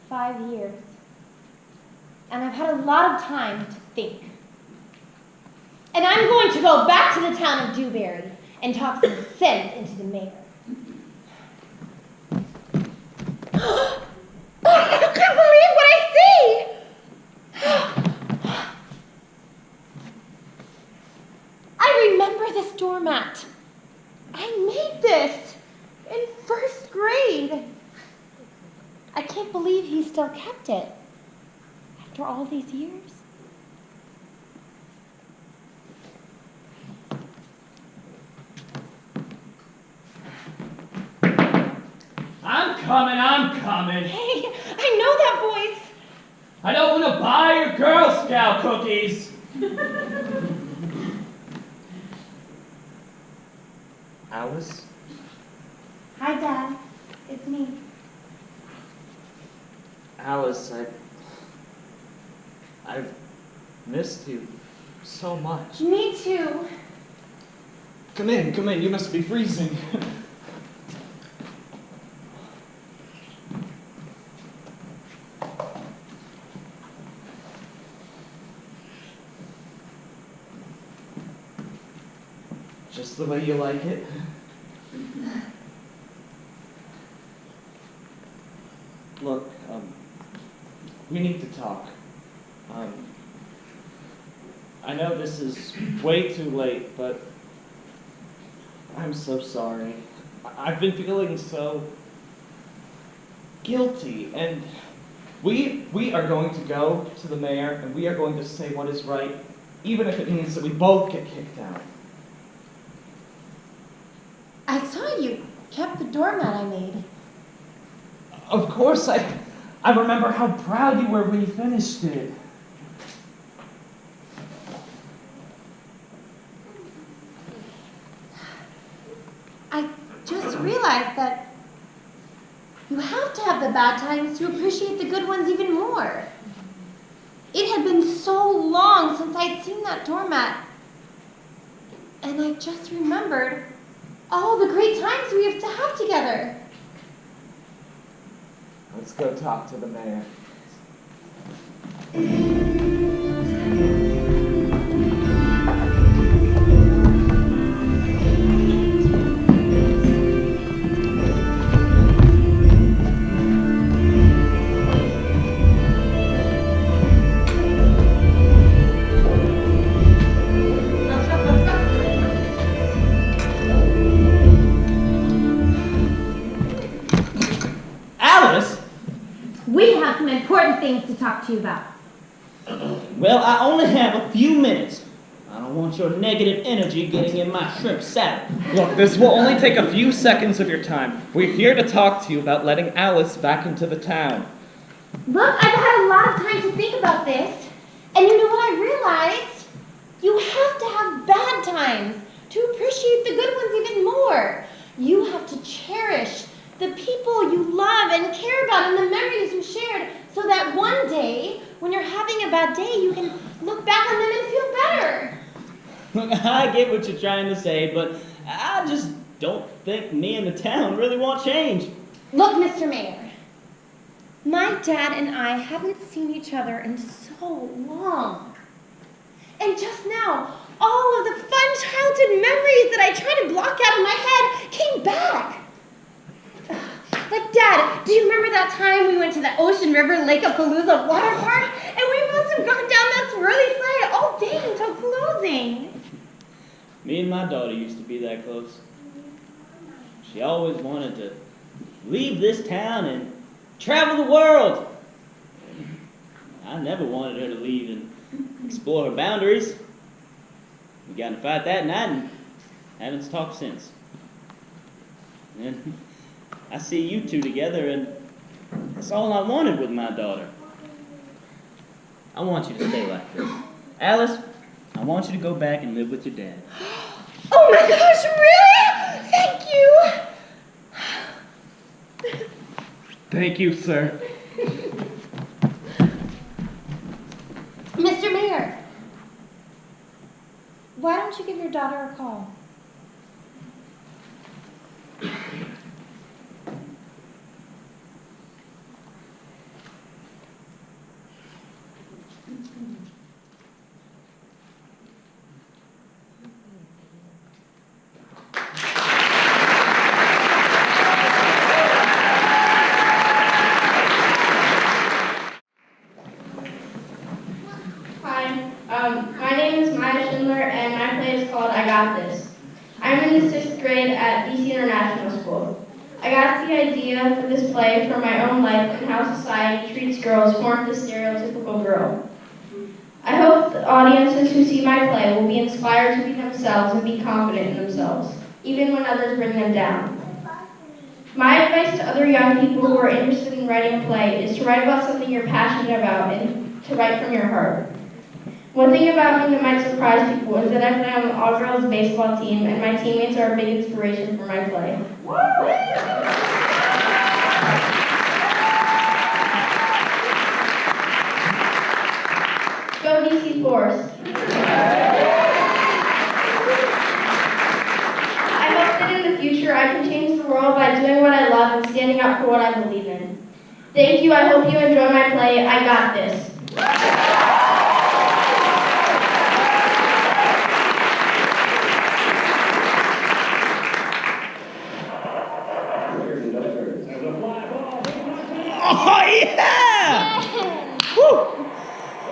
5 years. And I've had a lot of time to think. And I'm going to go back to the town of Dewberry and talk some sense into the mayor. Oh, I can't believe what I see! I remember this doormat. I made this in 1st grade. I can't believe he still kept it after all these years. I'm coming. Hey, I know that voice. I don't want to buy your Girl Scout cookies. Alice? Hi, Dad. It's me. Alice, I've missed you so much. Me too. Come in, you must be freezing. Just the way you like it. Look, we need to talk. I know this is way too late, but I'm so sorry. I've been feeling so guilty, and we are going to go to the mayor, and we are going to say what is right, even if it means that we both get kicked out. I saw you kept the doormat I made. Of course, I remember how proud you were when you finished it. I just realized that you have to have the bad times to appreciate the good ones even more. It had been so long since I'd seen that doormat, and I just remembered all the great times we have to have together. Let's go talk to the mayor. We have some important things to talk to you about. Well, I only have a few minutes. I don't want your negative energy getting in my shrimp salad. Look, this will only take a few seconds of your time. We're here to talk to you about letting Alice back into the town. Look, I've had a lot of time to think about this, and you know what I realized? You have to have bad times to appreciate the good ones even more. You have to cherish the people you love and care about and the memories you shared, so that one day, when you're having a bad day, you can look back on them and feel better. Look, I get what you're trying to say, but I just don't think me and the town really want change. Look, Mr. Mayor, my dad and I haven't seen each other in so long. And just now, all of the fun childhood memories that I tried to block out of my head came back. Like, Dad, do you remember that time we went to the Ocean River Lake-a-Palooza water park? And we must have gone down that swirly slide all day until closing. Me and my daughter used to be that close. She always wanted to leave this town and travel the world. I never wanted her to leave and explore her boundaries. We got in a fight that night and haven't talked since. And I see you two together, and that's all I wanted with my daughter. I want you to stay like this. Alice, I want you to go back and live with your dad. Oh my gosh, really? Thank you. Thank you, sir. Mr. Mayor, why don't you give your daughter a call? name is Maya Schindler, and my play is called I Got This. I'm in the 6th grade at DC International School. I got the idea for this play from my own life and how society treats girls who aren't the stereotypical girl. I hope the audiences who see my play will be inspired to be themselves and be confident in themselves, even when others bring them down. My advice to other young people who are interested in writing a play is to write about something you're passionate about and to write from your heart. One thing about me that might surprise people is that I play on an all-girls baseball team, and my teammates are a big inspiration for my play. Go DC Force. I hope that in the future I can change the world by doing what I love and standing up for what I believe in. Thank you. I hope you enjoy my play, I Got This. Oh, yeah! Woo!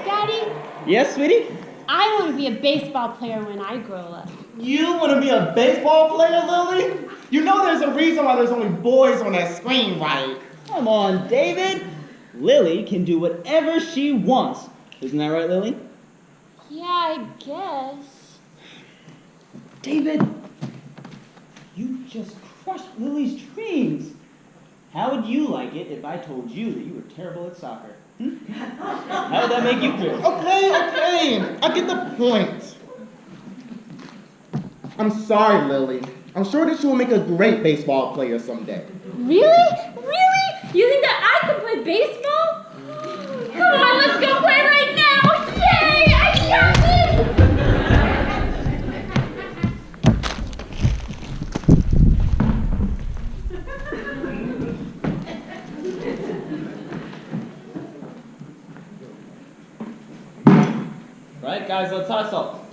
Daddy, Yes, sweetie? I want to be a baseball player when I grow up. You want to be a baseball player, Lily? You know there's a reason why there's only boys on that screen, right? Come on, David. Lily can do whatever she wants. Isn't that right, Lily? Yeah, I guess. David, you just crushed Lily's dreams. How would you like it if I told you that you were terrible at soccer? How would that make you feel? Okay, I get the point. I'm sorry, Lily. I'm sure that you will make a great baseball player someday. Really? Really? You think that I can play baseball? Come on, let's go play right now! Yay! I got this! Right, guys, let's hustle.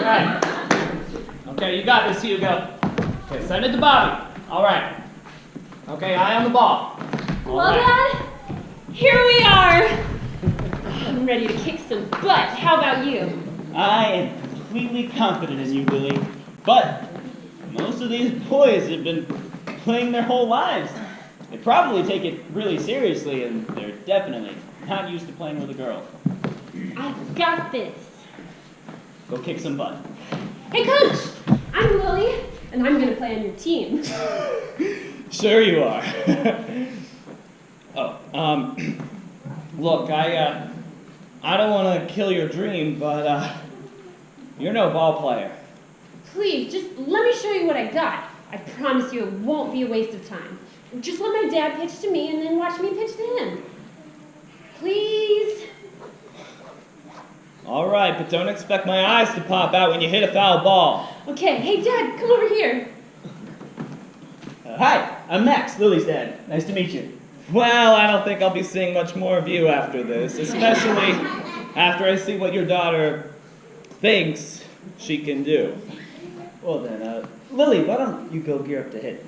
Right. Okay, you got this, Hugo. Okay, send it to Bobby. All right. Okay, eye on the ball. All Well, right. Dad, here we are. I'm ready to kick some butt. How about you? I am completely confident in you, Lily. But most of these boys have been playing their whole lives. They probably take it really seriously, and they're definitely not used to playing with a girl. I've got this. Go kick some butt. Hey, Coach! I'm Lily, and I'm going to play on your team. Sure you are. Look, I don't want to kill your dream, but you're no ball player. Please, just let me show you what I got. I promise you it won't be a waste of time. Just let my dad pitch to me and then watch me pitch to him. Please? All right, but don't expect my eyes to pop out when you hit a foul ball. Okay, hey Dad, come over here. Hi, I'm Max, Lily's dad. Nice to meet you. Well, I don't think I'll be seeing much more of you after this, especially after I see what your daughter thinks she can do. Well then, Lily, why don't you go gear up to hit?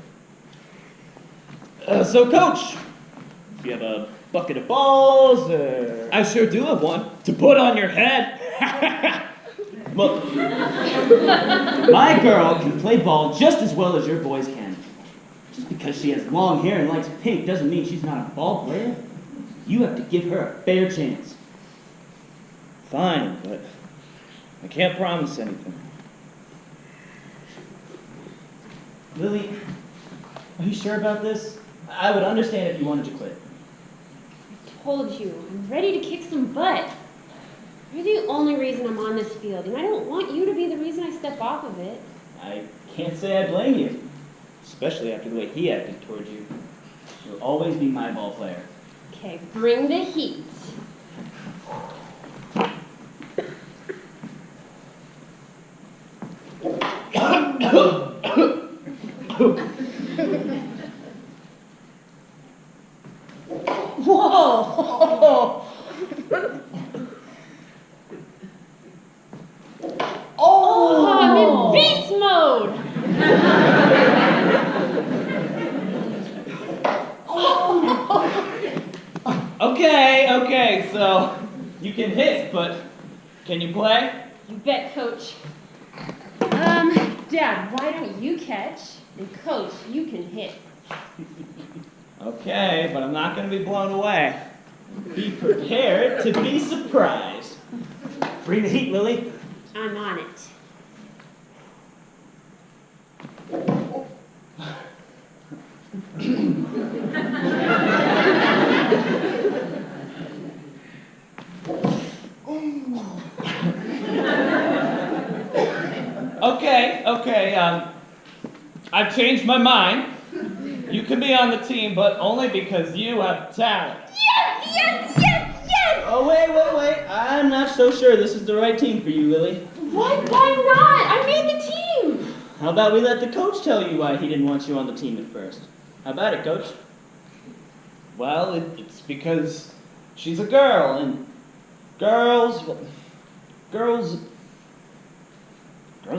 So, Coach, Do you have a bucket of balls, or... I sure do have one to put on your head. Look, my girl can play ball just as well as your boys can. Just because she has long hair and likes pink doesn't mean she's not a ball player. You have to give her a fair chance. Fine, but I can't promise anything. Lily, are you sure about this? I would understand if you wanted to quit. Told you, I'm ready to kick some butt. You're the only reason I'm on this field, and I don't want you to be the reason I step off of it. I can't say I blame you, especially after the way he acted towards you. You'll always be my ball player. Okay, bring the heat. Whoa! Oh, I'm in beast mode! Okay, so you can hit hit, but can you play? You bet, Coach. Dad, why don't you catch? And Coach, you can hit. Okay, but I'm not going to be blown away. Be prepared to be surprised. Bring the heat, Lily. I'm on it. Okay, I've changed my mind. You can be on the team, but only because you have talent. Yes! Oh, wait. I'm not so sure this is the right team for you, Lily. What? Why not? I made the team! How about we let the coach tell you why he didn't want you on the team at first? How about it, Coach? Well, it's because she's a girl, and girls are good. I'm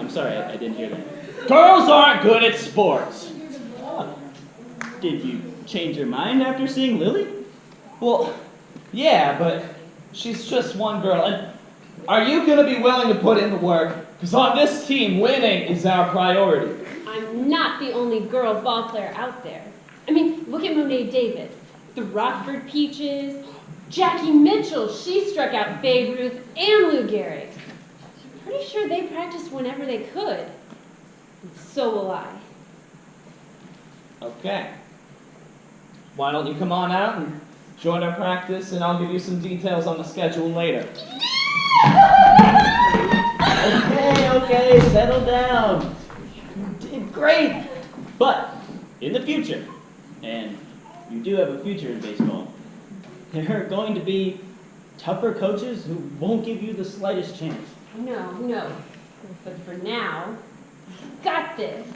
sorry, I didn't hear that. Girls aren't good at sports. Did you change your mind after seeing Lily? Well, yeah, but she's just one girl. And are you going to be willing to put in the work? Because on this team, winning is our priority. I'm not the only girl ball player out there. I mean, look at Monet Davis, the Rockford Peaches, Jackie Mitchell, she struck out Babe Ruth and Lou Gehrig. I'm pretty sure they practiced whenever they could. And so will I. Okay. Why don't you come on out and join our practice, and I'll give you some details on the schedule later. Okay, settle down. You did great. But in the future, and you do have a future in baseball, there are going to be tougher coaches who won't give you the slightest chance. No. But for now, you've got this.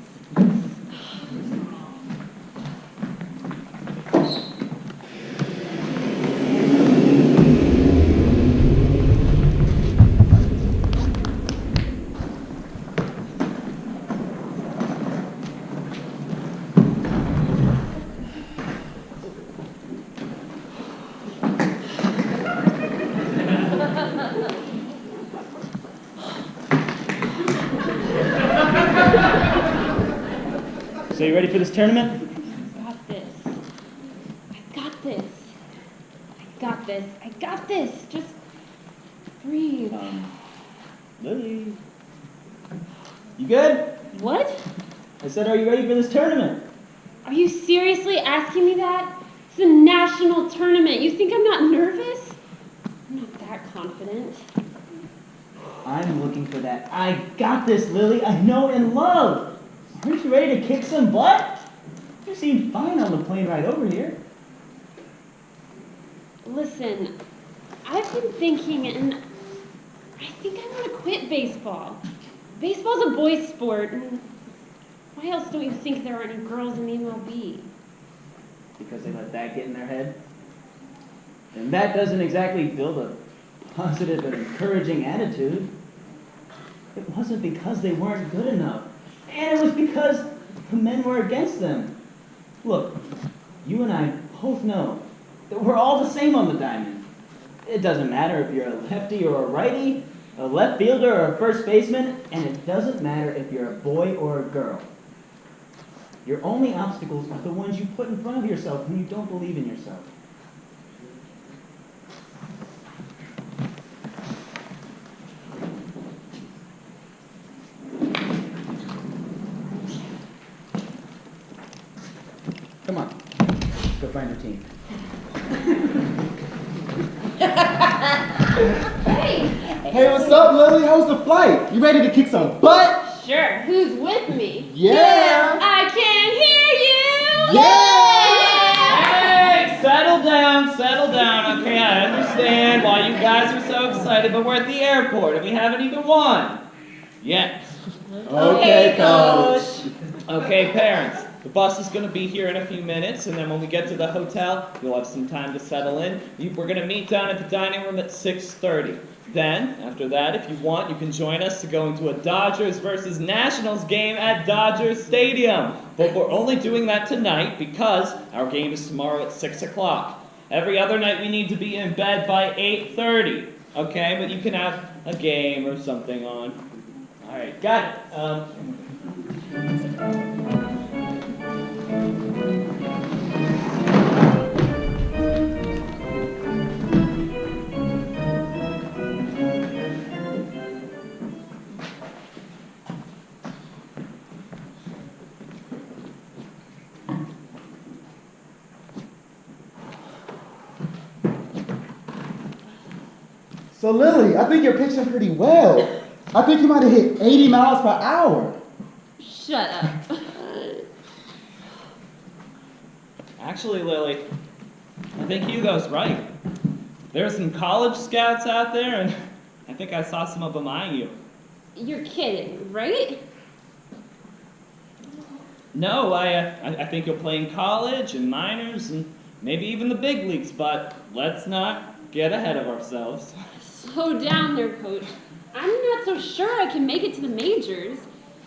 So you ready for this tournament? I got this. Just breathe. Lily. You good? What? I said, are you ready for this tournament? Are you seriously asking me that? It's a national tournament. You think I'm not nervous? I'm not that confident. I'm looking for that. I got this, Lily. I know and love. Aren't you ready to kick some butt? You seemed fine on the plane ride over here. Listen, I've been thinking, and I think I want to quit baseball. Baseball's a boys' sport, and why else don't you think there aren't any girls in the MLB? Because they let that get in their head? And that doesn't exactly build a positive and encouraging attitude. It wasn't because they weren't good enough. And it was because the men were against them. Look, you and I both know that we're all the same on the diamond. It doesn't matter if you're a lefty or a righty, a left fielder or a first baseman, and it doesn't matter if you're a boy or a girl. Your only obstacles are the ones you put in front of yourself when you don't believe in yourself. Come on, let's go find your team. Hey, what's up, Lily? How was the flight? You ready to kick some butt? Sure. Who's with me? Yeah. I can hear you. Hey, settle down. Okay, I understand why you guys are so excited, but we're at the airport and we haven't even won yet. Okay, Coach. Okay, parents. The bus is going to be here in a few minutes, and then when we get to the hotel, you'll have some time to settle in. We're going to meet down at the dining room at 6:30. Then, after that, if you want, you can join us to go into a Dodgers versus Nationals game at Dodgers Stadium. But we're only doing that tonight because our game is tomorrow at 6 o'clock. Every other night we need to be in bed by 8:30. Okay, but you can have a game or something on. All right, got it. So Lily, I think you're pitching pretty well. I think you might have hit 80 miles per hour. Shut up. Actually, Lily, I think Hugo's right. There are some college scouts out there, and I think I saw some of them eyeing you. You're kidding, right? No, I think you'll play in college and minors and maybe even the big leagues, but let's not get ahead of ourselves. Slow down there, Coach. I'm not so sure I can make it to the majors.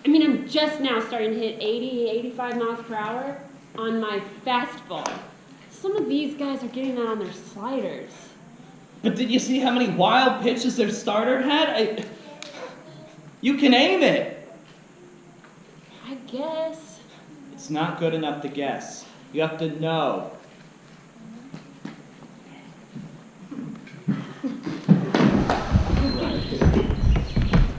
I mean, I'm just now starting to hit 80, 85 miles per hour on my fastball. Some of these guys are getting that on their sliders. But did you see how many wild pitches their starter had? You can aim it. I guess. It's not good enough to guess. You have to know.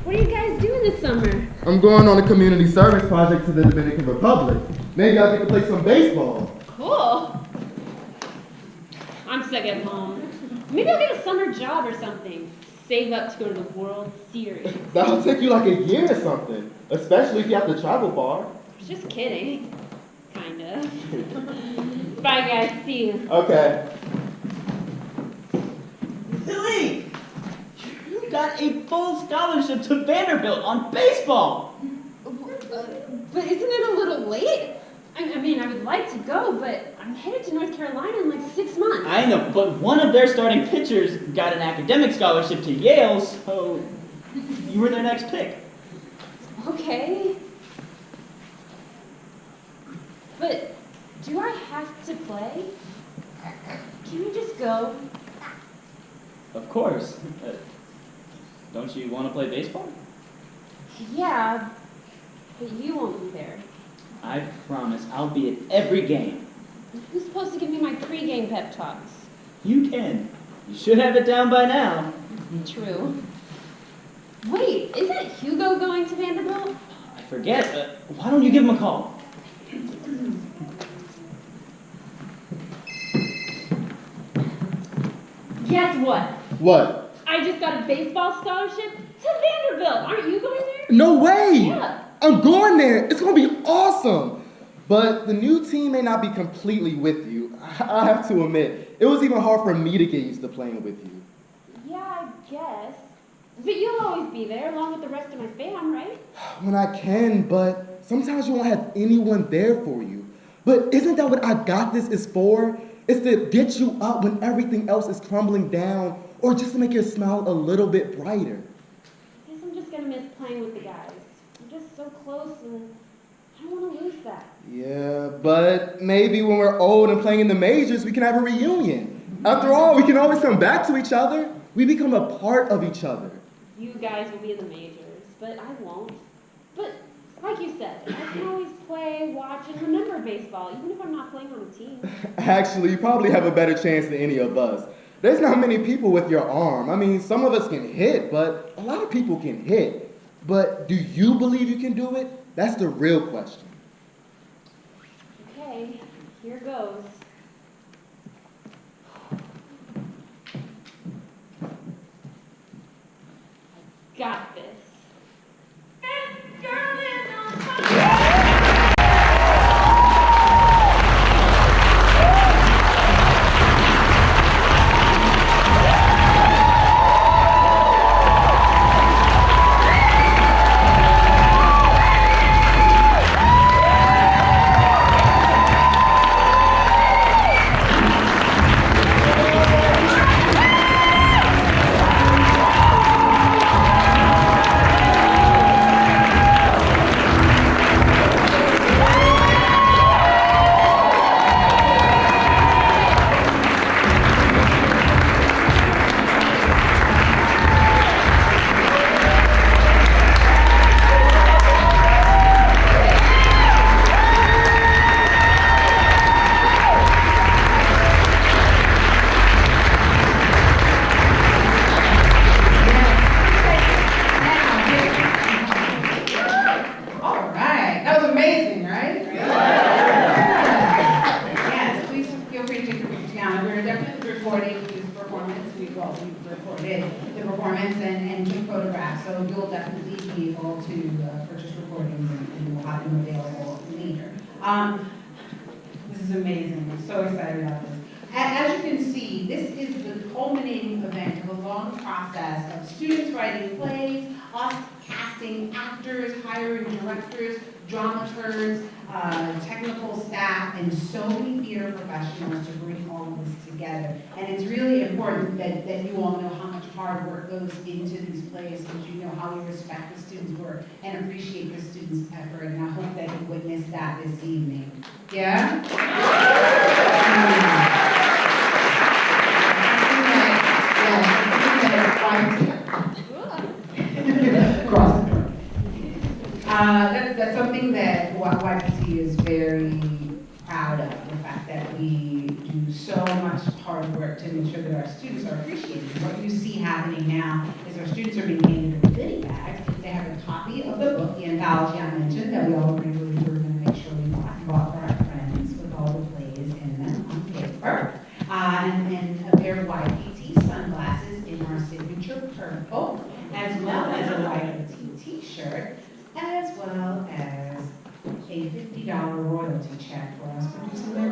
What are you guys doing this summer? I'm going on a community service project to the Dominican Republic. Maybe I'll get to play some baseball. Cool. I'm stuck at home. Maybe I'll get a summer job or something. Save up to go to the World Series. That'll take you like a year or something, especially if you have to travel far. Just kidding. Kinda. Bye guys, see you. Okay. Lily! You got a full scholarship to Vanderbilt on baseball! But isn't it a little late? I mean, I would like to go, but I'm headed to North Carolina in like 6 months. I know, but one of their starting pitchers got an academic scholarship to Yale, so you were their next pick. Okay. But do I have to play? Can I just go? Of course. Don't you want to play baseball? Yeah, but you won't be there. I promise I'll be at every game. Who's supposed to give me my pregame pep talks? You can. You should have it down by now. True. Wait, isn't Hugo going to Vanderbilt? I forget. Why don't you give him a call? Guess what? What? I just got a baseball scholarship to Vanderbilt. Aren't you going there? No way! Yeah. I'm going there. It's going to be awesome. But the new team may not be completely with you. I have to admit, it was even hard for me to get used to playing with you. Yeah, I guess. But you'll always be there along with the rest of my fam, right? When I can, but sometimes you won't have anyone there for you. But isn't that what I Got This is for? It's to get you up when everything else is crumbling down, or just to make your smile a little bit brighter. I guess I'm just gonna miss playing with the guys. We're just so close and I don't wanna lose that. Yeah, but maybe when we're old and playing in the majors, we can have a reunion. After all, we can always come back to each other. We become a part of each other. You guys will be in the majors, but I won't. But like you said, I can always play, watch, and remember baseball, even if I'm not playing on a team. Actually, you probably have a better chance than any of us. There's not many people with your arm. I mean, some of us can hit, but a lot of people can hit. But do you believe you can do it? That's the real question. Okay, here goes. I got this. performance. We recorded the performance and took photographs, so you'll definitely be able to purchase recordings and we'll have them available later. This is amazing. I'm so excited about this. As you can see, this is the culminating event of a long process of students writing plays, us casting actors, hiring directors, dramaturgs, technical staff, and so many theater professionals to bring all of this together. And it's really important that you all know how much hard work goes into these plays, so that you know how we respect the students' work and appreciate the students' effort. And I hope that you witness that this evening. Yeah? That's something that YPT is very proud of, the fact that we do so much hard work to make sure that our students are appreciated. What you see happening now is our students are being handed a goodie bag. They have a copy of the book, the anthology I mentioned, that we all agreed we were going to make sure we bought for our friends with all the plays in them on paper. And a pair of YPT sunglasses in our signature purple, as well as a YPT t-shirt, as well as a $50 royalty check for us producing their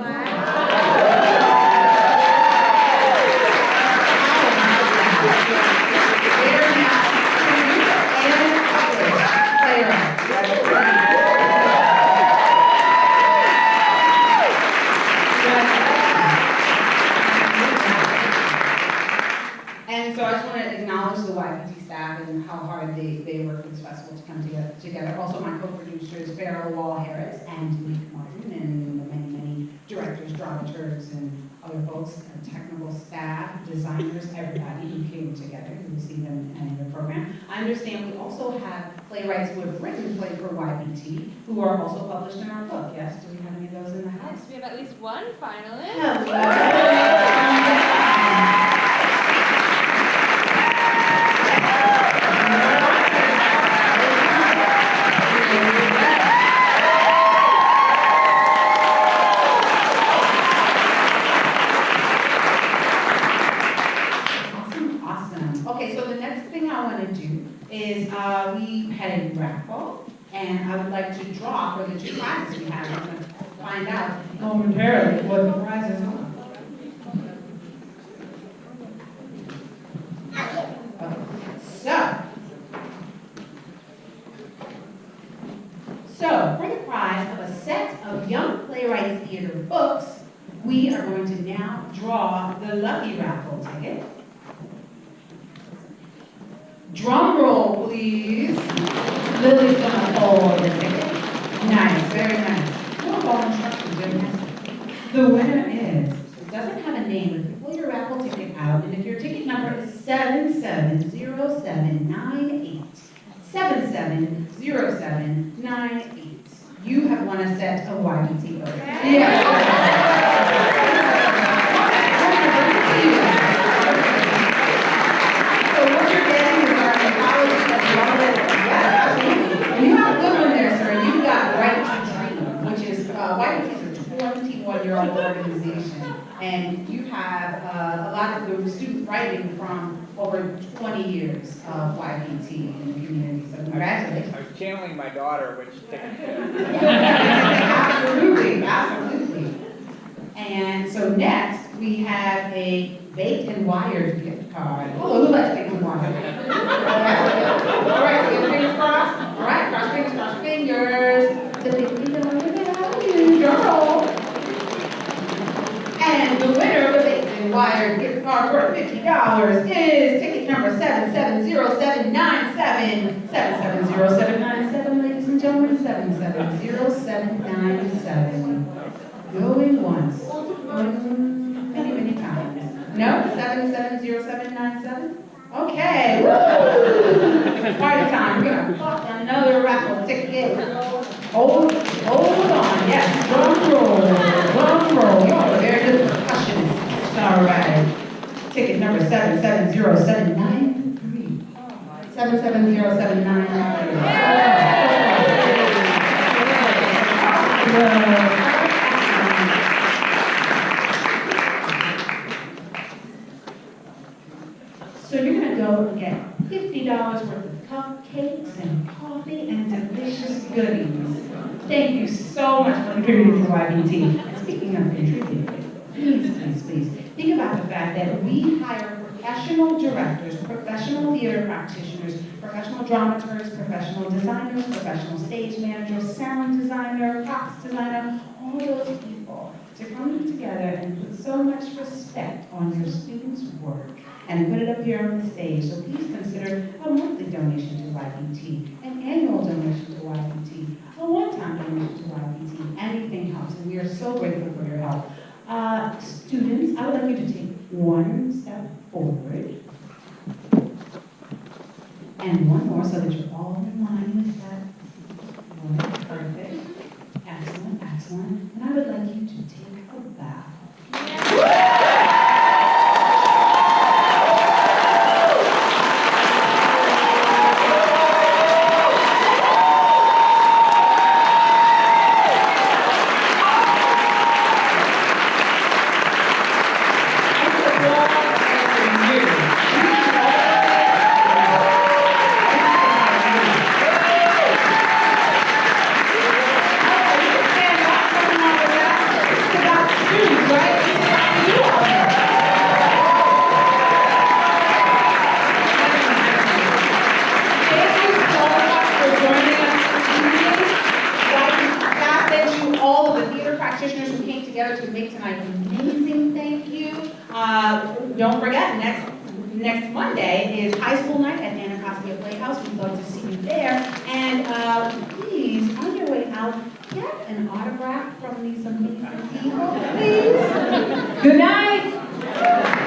And so I just want to acknowledge the YPT staff and how hard they work for this festival to come together. Also my co-producers, Farrell Wall Harris and Nick Martin, and the many directors, dramaturgs, and other folks, technical staff, designers, everybody who came together to see them in the program. I understand we also have playwrighs who have written a play for YPT who are also published in our book. Yes, do we have any of those in the house? Yes, we have at least one finalist. Hello. Is we had a raffle, and I would like to draw for the two prizes we have. I'm going to find out momentarily what the prizes are. So, for the prize of a set of Young Playwrights Theater books, we are going to now draw the lucky raffle ticket. Drum roll, please. Lily's gonna hold the ticket. Nice, very nice. What all instructions are missing? The winner is, it doesn't have a name, but you pull your raffle ticket out, and if your ticket number is 770798, 770798, you have won a set of YPT books. Yeah. So what you're getting is our anthology of you have a good one there, sir. You got Right to Dream, which is YPT is a 21-year-old organization, and you have a lot of the students writing from over 20 years of YPT in the community. So congratulations. I was channeling my daughter, which Absolutely, absolutely. And so next we have a Baked and Wired gift card. Oh, who likes Baked and Wired? All right, so your fingers crossed. All right, cross fingers. The Baked and Wired girl. And the winner of the Baked and Wired gift card worth $50 is ticket number 770797. 770797, ladies and gentlemen, 770797. Going once. Many times. No? 770797? Okay. Woo! Party time. We're going to pop another raffle ticket. Hold on. Yes. Drum roll. Y'all are very good percussionists. All right. Ticket number 770793. 770793. So you're gonna go and get $50 worth of cupcakes and coffee and delicious goodies. Thank you so much for contributing to YBT. And speaking of contributing, please, think about the fact that we hire professional directors, professional theater practitioners, professional dramaturgs, professional designers, professional stage managers, sound designer, props designer, all those people to come together and put so much respect on your students' work and put it up here on the stage. So please consider a monthly donation to YBT, an annual donation to YBT, a one-time donation to YBT. Anything helps, and we are so grateful for your help. Students, I would like you to take one step forward and one more so that you're all in line with that. One, perfect. Excellent, excellent. And I would like you to take a bow. To make tonight amazing, thank you. Don't forget, next Monday is high school night at Anacostia Playhouse. We'd love to see you there. And please, on your way out, get an autograph from these amazing people, please. Good night.